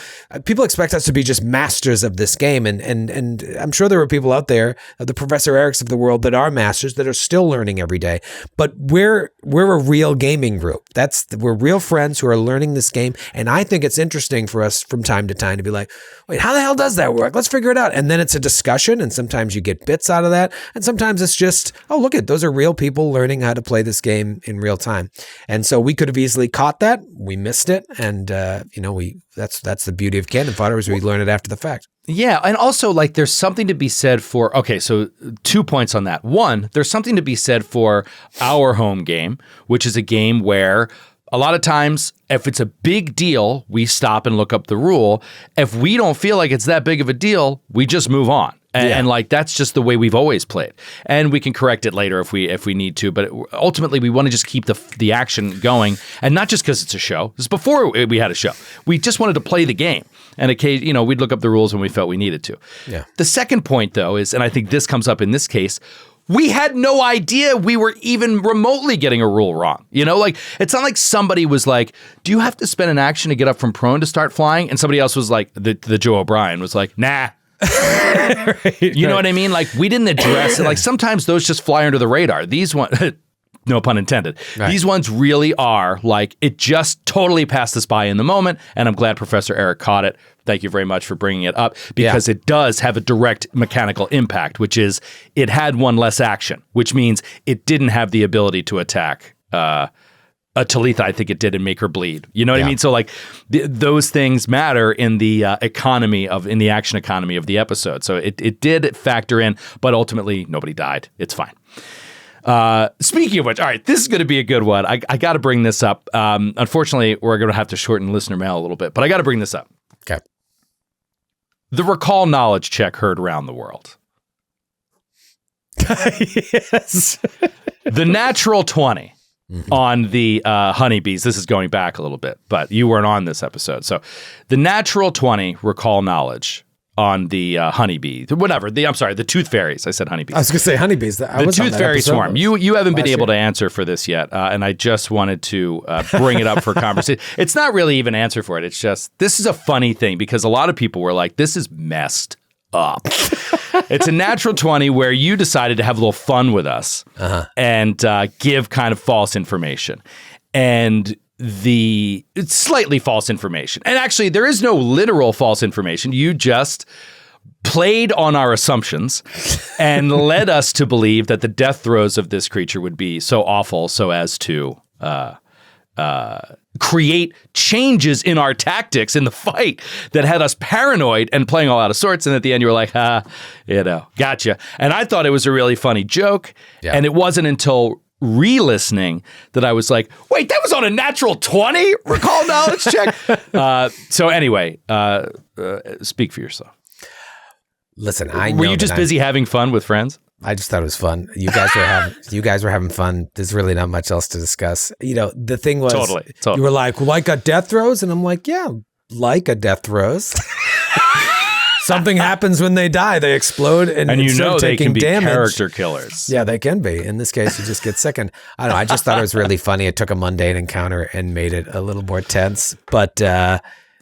people expect us to be just masters of this game. And I'm sure there are people out there, the Professor Erics of the world, that are masters that are still learning every day. But we're a real gaming group. We're real friends who are learning this game. And I think it's interesting for us from time to time to be like, wait, how the hell does that work? Let's figure it out. And then it's a discussion. And sometimes you get bits out of that. And sometimes it's just, oh, look at those are real people learning how to play this game in real time. And so we could have easily caught that. We missed it. And, that's the beauty of Cannon Fodder is we learn it after the fact. Yeah. And also like there's something to be said for, okay, so 2 points on that. One, there's something to be said for our home game, which is a game where a lot of times, if it's a big deal, we stop and look up the rule. If we don't feel like it's that big of a deal, we just move on. And like that's just the way we've always played. And we can correct it later if we need to, but ultimately we want to just keep the action going, and not just because it's a show. This is before we had a show. We just wanted to play the game. And occasionally, we'd look up the rules when we felt we needed to. Yeah. The second point though is, and I think this comes up in this case, we had no idea we were even remotely getting a rule wrong. Like it's not like somebody was like, do you have to spend an action to get up from prone to start flying? And somebody else was like, the Joe O'Brien was like, nah. You know what I mean? Like we didn't address it. Like sometimes those just fly under the radar. These ones, no pun intended. Right. These ones really are like, it just totally passed us by in the moment. And I'm glad Professor Eric caught it. Thank you very much for bringing it up, because it does have a direct mechanical impact, which is it had one less action, which means it didn't have the ability to attack Talitha. I think it did, and make her bleed. You know what I mean? So like those things matter in the in the action economy of the episode. So it did factor in, but ultimately nobody died. It's fine. Speaking of which, all right, this is going to be a good one. I got to bring this up. Unfortunately, we're going to have to shorten listener mail a little bit, but I got to bring this up. Okay. The recall knowledge check heard around the world. Yes. The natural 20 on the honeybees. This is going back a little bit, but you weren't on this episode. So the natural 20 recall knowledge on the honeybee, the tooth fairies. I said honeybees. I was going to say honeybees. The tooth fairy swarm. You haven't been able to answer for this yet, and I just wanted to bring it up for conversation. It's not really even answer for it. It's just, this is a funny thing because a lot of people were like, this is messed up. It's a natural 20 where you decided to have a little fun with us and give kind of false information. And it's slightly false information. And actually, there is no literal false information. You just played on our assumptions and led us to believe that the death throes of this creature would be so awful so as to create changes in our tactics in the fight that had us paranoid and playing all out of sorts. And at the end, you were like, gotcha. And I thought it was a really funny joke. Yeah. And it wasn't until re-listening that I was like, wait, that was on a natural 20 recall knowledge check. So anyway, speak for yourself. Listen, were you just busy having fun with friends? I just thought it was fun. You guys were having fun. There's really not much else to discuss. The thing was, totally. You were like a death throes, and I'm like, yeah, like a death throes. Something happens when they die. They explode, and they can be damage. Character killers. Yeah, they can be. In this case, you just get sickened. I don't know. I just thought it was really funny. It took a mundane encounter and made it a little more tense. But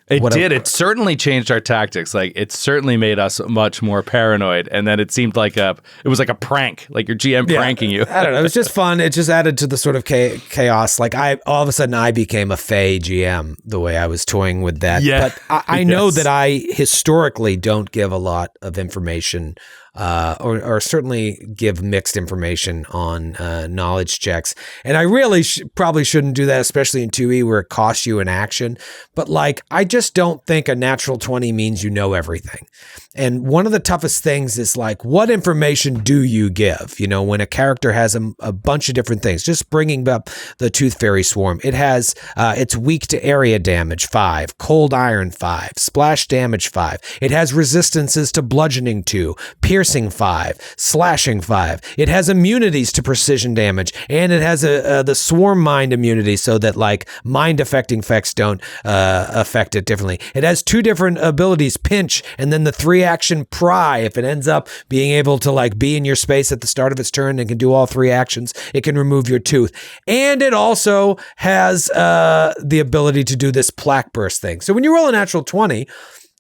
it did. It certainly changed our tactics. Like it certainly made us much more paranoid. And then it seemed like it was like a prank, like your GM pranking you. I don't know. It was just fun. It just added to the sort of chaos. Like all of a sudden I became a Fey GM the way I was toying with that. Yeah. But I know that I historically don't give a lot of information or certainly give mixed information on knowledge checks. And I really probably shouldn't do that, especially in 2E where it costs you an action. But I just don't think a natural 20 means you know everything. And one of the toughest things is what information do you give? When a character has a bunch of different things, just bringing up the Tooth Fairy Swarm, it has, it's weak to area damage 5, cold iron 5, splash damage 5. It has resistances to bludgeoning 2, piercing 5, slashing 5. It has immunities to precision damage, and it has the swarm mind immunity so that mind affecting effects don't affect it differently. It has 2 different abilities, pinch, and then the 3 action pry. If it ends up being able to be in your space at the start of its turn and can do all 3 actions, it can remove your tooth. And it also has the ability to do this plaque burst thing. So when you roll a natural 20,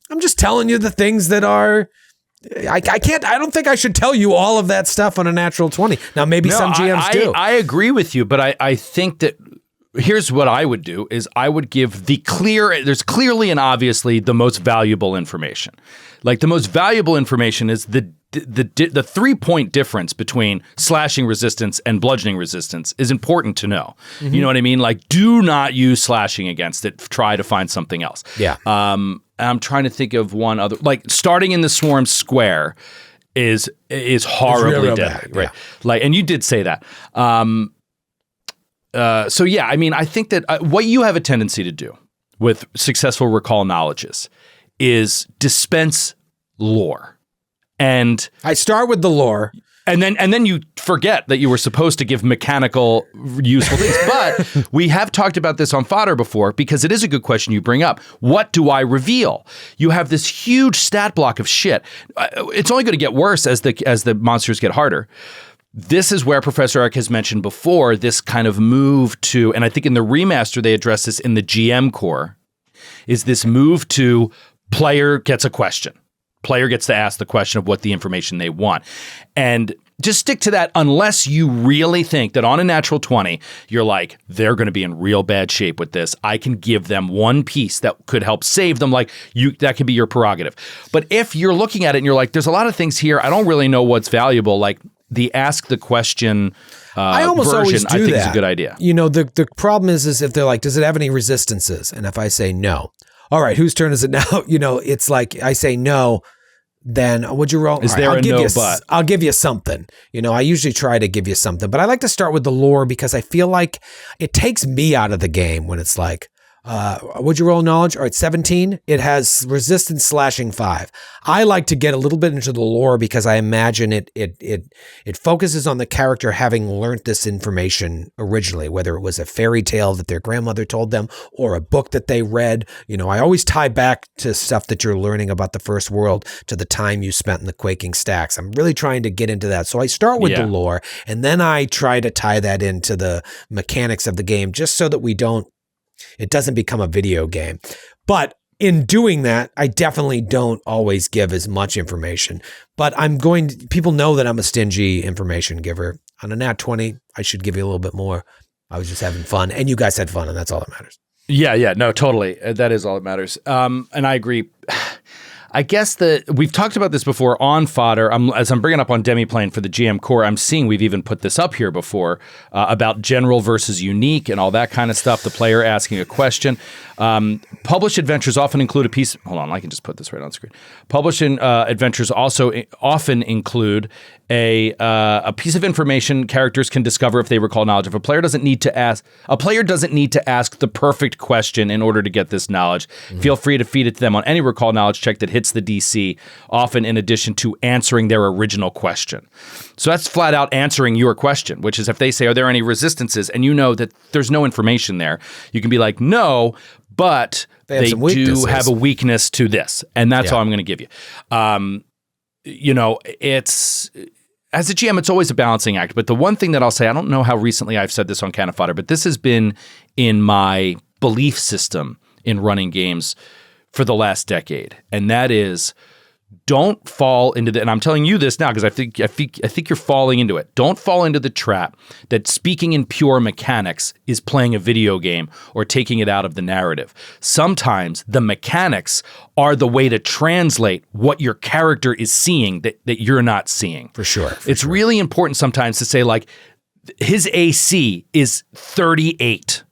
I'm just telling you the things that are... I don't think I should tell you all of that stuff on a natural 20. Now, maybe some GMs do. I agree with you, but I think that here's what I would do is I would give there's clearly and obviously the most valuable information. The most valuable information is the 3-point difference between slashing resistance and bludgeoning resistance is important to know. Mm-hmm. You know what I mean? Do not use slashing against it. Try to find something else. Yeah. I'm trying to think of one other, starting in the swarm square is horribly deadly, right? Yeah. And you did say that. So yeah, I mean, I think that what you have a tendency to do with successful recall knowledges is dispense lore And I start with the lore. And then you forget that you were supposed to give mechanical, useful things. But we have talked about this on Fodder before because it is a good question you bring up. What do I reveal? You have this huge stat block of shit. It's only going to get worse as the monsters get harder. This is where Professor Eric has mentioned before, this kind of move to, and I think in the remaster they address this in the GM core, is this move to player gets a question. Player gets to ask the question of what the information they want. And just stick to that unless you really think that on a natural 20, you're like, they're going to be in real bad shape with this. I can give them one piece that could help save them. That could be your prerogative. But if you're looking at it and you're like, there's a lot of things here, I don't really know what's valuable, like the ask the question I almost version, always do I think that. is a good idea. You know, the problem is if they're like, does it have any resistances? And if I say no, all right, whose turn is it now? You know, it's like I say no, then would you roll? Is there a no but? I'll give you something. You know, I usually try to give you something, but I like to start with the lore because I feel like it takes me out of the game when it's like, would you roll knowledge? All right, 17. It has resistance slashing 5. I like to get a little bit into the lore because I imagine it focuses on the character having learned this information originally, whether it was a fairy tale that their grandmother told them or a book that they read. You know, I always tie back to stuff that you're learning about the first world to the time you spent in the Quaking Stacks. I'm really trying to get into that. So I start with the lore and then I try to tie that into the mechanics of the game just so that it doesn't become a video game. But in doing that, I definitely don't always give as much information. But people know that I'm a stingy information giver. On a nat 20, I should give you a little bit more. I was just having fun. And you guys had fun, and that's all that matters. Yeah, no, totally. That is all that matters. And I agree. I guess we've talked about this before on Fodder. As I'm bringing up on Demiplane for the GM core, I'm seeing we've even put this up here before about general versus unique and all that kind of stuff. The player asking a question. Published adventures often include a piece. Hold on, I can just put this right on screen. Published adventures also often include a piece of information characters can discover if they recall knowledge. If a player doesn't need to ask the perfect question in order to get this knowledge. Feel free to feed it to them on any recall knowledge check that hits the DC, often in addition to answering their original question. So that's flat out answering your question, which is if they say, are there any resistances? And you know that there's no information there. You can be like, no, but they do have a weakness to this. And that's all I'm going to give you. You know, it's... As a GM, it's always a balancing act. But the one thing that I'll say, I don't know how recently I've said this on Cannon Fodder, but this has been in my belief system in running games for the last decade. And that is, don't fall into and I'm telling you this now because I think you're falling into it. Don't fall into the trap that speaking in pure mechanics is playing a video game or taking it out of the narrative. Sometimes the mechanics are the way to translate what your character is seeing that you're not seeing. For sure. It's really important sometimes to say, like, his AC is 38.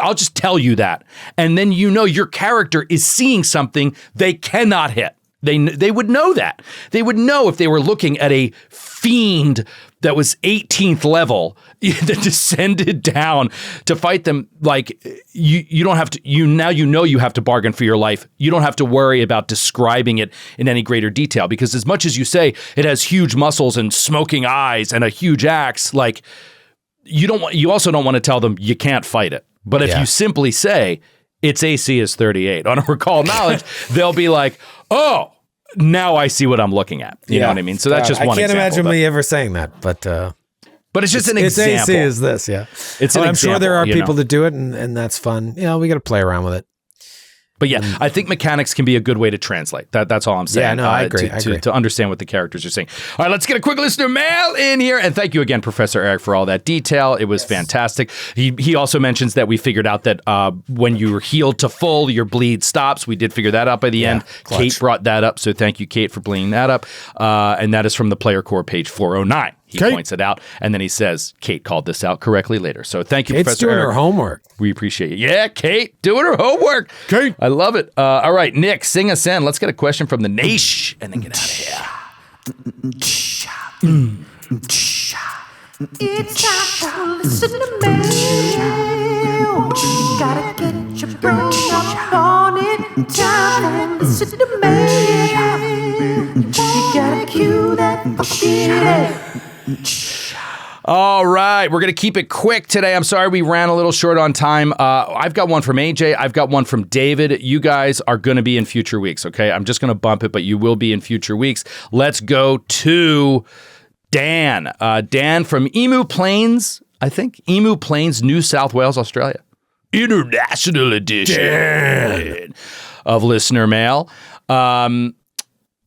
I'll just tell you that. And then you know your character is seeing something they cannot hit. They would know that. They would know if they were looking at a fiend that was 18th level that descended down to fight them. Like, you don't have to, you have to bargain for your life. You don't have to worry about describing it in any greater detail, because as much as you say it has huge muscles and smoking eyes and a huge axe, like, you also don't want to tell them you can't fight it. But if you simply say its AC is 38 on a recall knowledge, they'll be like, oh, now I see what I'm looking at. You know what I mean? So that's just one example. I can't imagine me ever saying that, but it's just an example. Its AC is this, yeah. I'm sure there are people that do it, and that's fun. Yeah, we got to play around with it. But yeah, I think mechanics can be a good way to translate. That's all I'm saying. Yeah, no, I agree. To understand what the characters are saying. All right, let's get a quick listener mail in here. And thank you again, Professor Eric, for all that detail. It was fantastic. He also mentions that we figured out that when you're healed to full, your bleed stops. We did figure that out by the end. Clutch. Kate brought that up. So thank you, Kate, for bringing that up. And that is from the player core page 409. He points it out, and then he says, Kate called this out correctly later. So thank you, Kate's Professor doing Eric. her homework. We appreciate it. Yeah, Kate, doing her homework. Kate. I love it. All right, Nick, sing us in. Let's get a question from the Naish, and then get out of here. It's time to listen to me. Gotta get your brain up on it. Time to listen to me. You gotta keep All right, we're going to keep it quick today. I'm sorry we ran a little short on time. I've got one from AJ. I've got one from David. You guys are going to be in future weeks, okay? I'm just going to bump it, but you will be in future weeks. Let's go to Dan. Dan from Emu Plains, I think. Emu Plains, New South Wales, Australia. International edition of listener mail.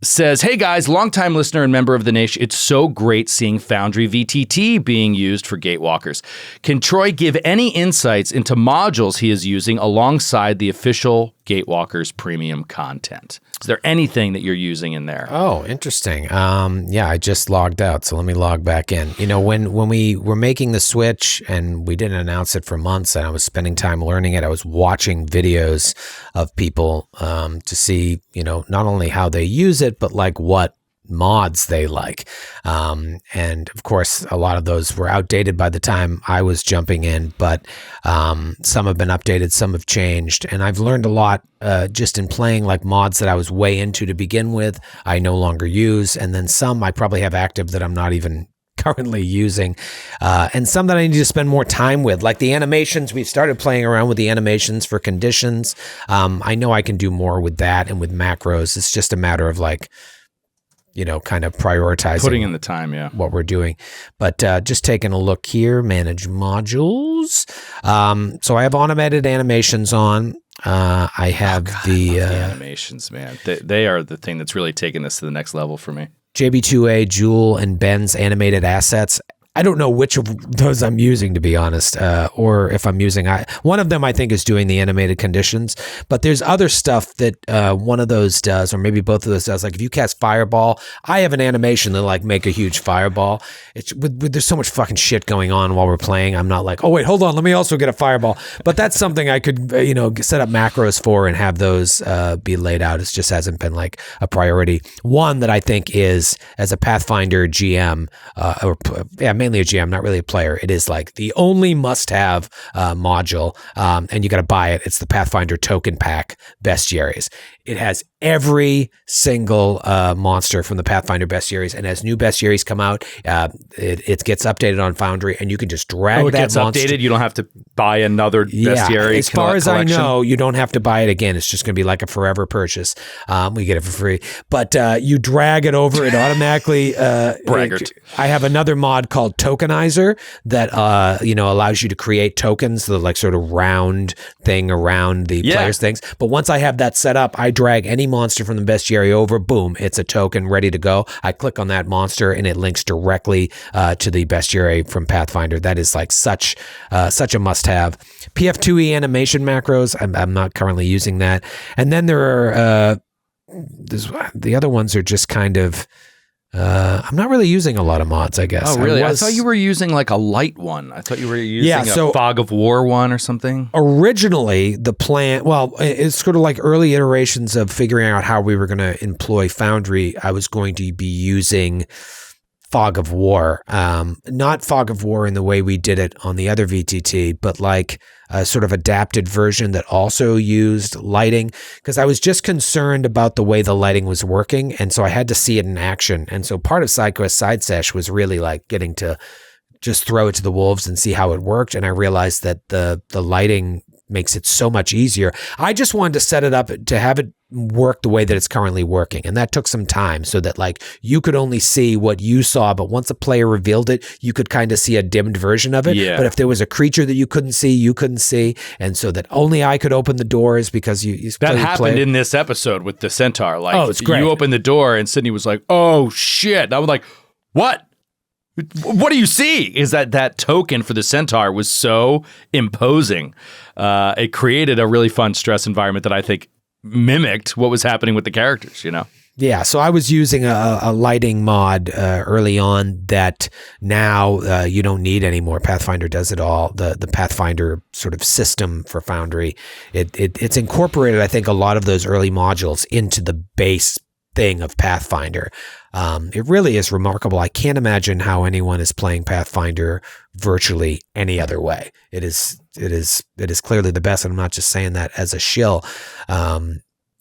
Says, hey guys, longtime listener and member of the Naish. It's so great seeing Foundry VTT being used for Gatewalkers. Can Troy give any insights into modules he is using alongside the official Gatewalkers premium content? Is there anything that you're using in there? Oh, interesting. Yeah, I just logged out, so let me log back in. You know, when we were making the switch and we didn't announce it for months and I was spending time learning it, I was watching videos of people to see, you know, not only how they use it, but like what mods they like. And of course, a lot of those were outdated by the time I was jumping in, but some have been updated, some have changed. And I've learned a lot just in playing, like mods that I was way into to begin with, I no longer use. And then some I probably have active that I'm not even currently using, and some that I need to spend more time with, like the animations. We've started playing around with the animations for conditions. I know I can do more with that and with macros. It's just a matter of like, you know, kind of prioritizing, putting in the time, yeah, what we're doing. But just taking a look here, manage modules. So I have automated animations on. I have the animations, man. They are the thing that's really taken this to the next level for me. JB2A, Jewel, and Ben's animated assets. I don't know which of those I'm using, to be honest, or if I'm using... one of them, I think, is doing the animated conditions, but there's other stuff that one of those does, or maybe both of those does. Like if you cast Fireball, I have an animation to like make a huge fireball. It's there's so much fucking shit going on while we're playing. I'm not like, oh, wait, hold on, let me also get a Fireball. But that's something I could, you know, set up macros for and have those be laid out. It just hasn't been like a priority. One that I think is, as a Pathfinder GM, mainly a GM, not really a player. It is like the only must-have module, and you got to buy it. It's the Pathfinder token pack bestiaries. It has every single monster from the Pathfinder bestiaries, and as new bestiaries come out, it gets updated on Foundry, and you can just drag that monster. It gets updated. You don't have to buy another bestiary. As far as I know, you don't have to buy it again. It's just going to be like a forever purchase. We get it for free, but you drag it over, it automatically. Braggart. I have another mod called Tokenizer that you know, allows you to create tokens, the like sort of round thing around the players' things. But once I have that set up, I drag any monster from the bestiary over, boom, it's a token ready to go. I click on that monster and it links directly to the bestiary from Pathfinder. That is like such a must-have. PF2E animation macros, I'm not currently using that. And then there are the other ones are just kind of I'm not really using a lot of mods, I guess. Oh, really? I thought you were using like a light one. I thought you were using a Fog of War one or something. Originally, the plan, well, it's sort of like early iterations of figuring out how we were going to employ Foundry. I was going to be using Fog of War. Not Fog of War in the way we did it on the other VTT, but like a sort of adapted version that also used lighting, because I was just concerned about the way the lighting was working, and so I had to see it in action. And so part of SideQuest Side Sesh was really like getting to just throw it to the wolves and see how it worked, and I realized that the lighting makes it so much easier. I just wanted to set it up to have it work the way that it's currently working, and that took some time so that like you could only see what you saw, but once a player revealed it, you could kind of see a dimmed version of it. Yeah. But if there was a creature that you couldn't see, and so that only I could open the doors because you that happened in this episode with the centaur. Like, oh, it's great. You opened the door and Sydney was like, "Oh shit!" And I was like, "What? What do you see?" Is that token for the centaur was so imposing. It created a really fun stress environment that I think mimicked what was happening with the characters, you know? Yeah, so I was using a lighting mod early on that now you don't need anymore. Pathfinder does it all. The Pathfinder sort of system for Foundry, it's incorporated, I think, a lot of those early modules into the base thing of Pathfinder. It really is remarkable. I can't imagine how anyone is playing Pathfinder virtually any other way. It is clearly the best, and I'm not just saying that as a shill.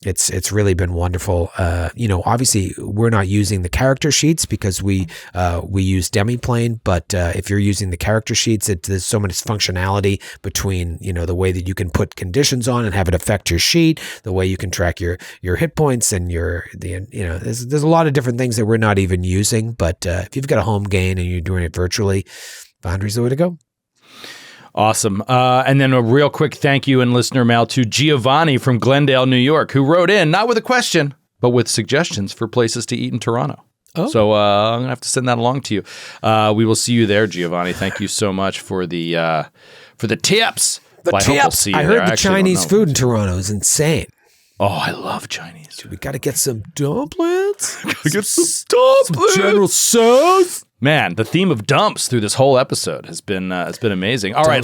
It's really been wonderful. Obviously we're not using the character sheets because we use Demiplane, but if you're using the character sheets, there's so much functionality between, the way that you can put conditions on and have it affect your sheet, the way you can track your hit points and there's a lot of different things that we're not even using. But if you've got a home game and you're doing it virtually, Foundry's the way to go. Awesome. And then a real quick thank you in listener mail to Giovanni from Glendale, New York, who wrote in, not with a question, but with suggestions for places to eat in Toronto. Oh. So I'm going to have to send that along to you. We will see you there, Giovanni. Thank you so much for the tips. I heard the Chinese food in Toronto is insane. Oh, I love Chinese. Dude, we got to get some dumplings. Get some dumplings. Some General Tso's. Man, the theme of dumps through this whole episode has been amazing. All right,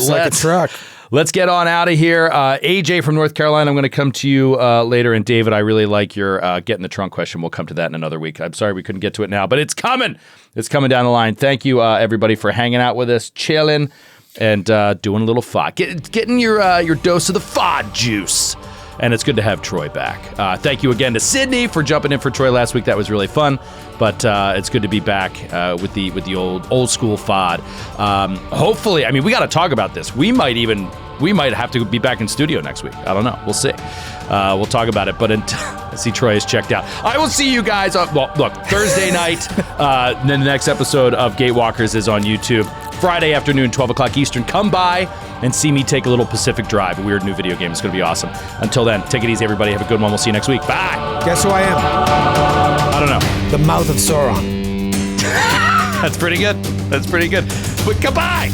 let's get on out of here. AJ from North Carolina, I'm going to come to you later. And David, I really like your get in the trunk question. We'll come to that in another week. I'm sorry we couldn't get to it now, but it's coming. It's coming down the line. Thank you, everybody, for hanging out with us, chilling, and doing a little FOD. Getting your dose of the FOD juice. And it's good to have Troy back. Thank you again to Sydney for jumping in for Troy last week. That was really fun. But it's good to be back with the old school FOD. Hopefully, I mean, we got to talk about this. We might have to be back in studio next week. I don't know. We'll see. We'll talk about it. But I see Troy is checked out. I will see you guys. Look, Thursday night. Then the next episode of Gatewalkers is on YouTube. Friday afternoon, 12 o'clock Eastern. Come by and see me take a little Pacific Drive, a weird new video game. It's going to be awesome. Until then, take it easy, everybody. Have a good one. We'll see you next week. Bye. Guess who I am? I don't know. The mouth of Sauron. That's pretty good. But goodbye.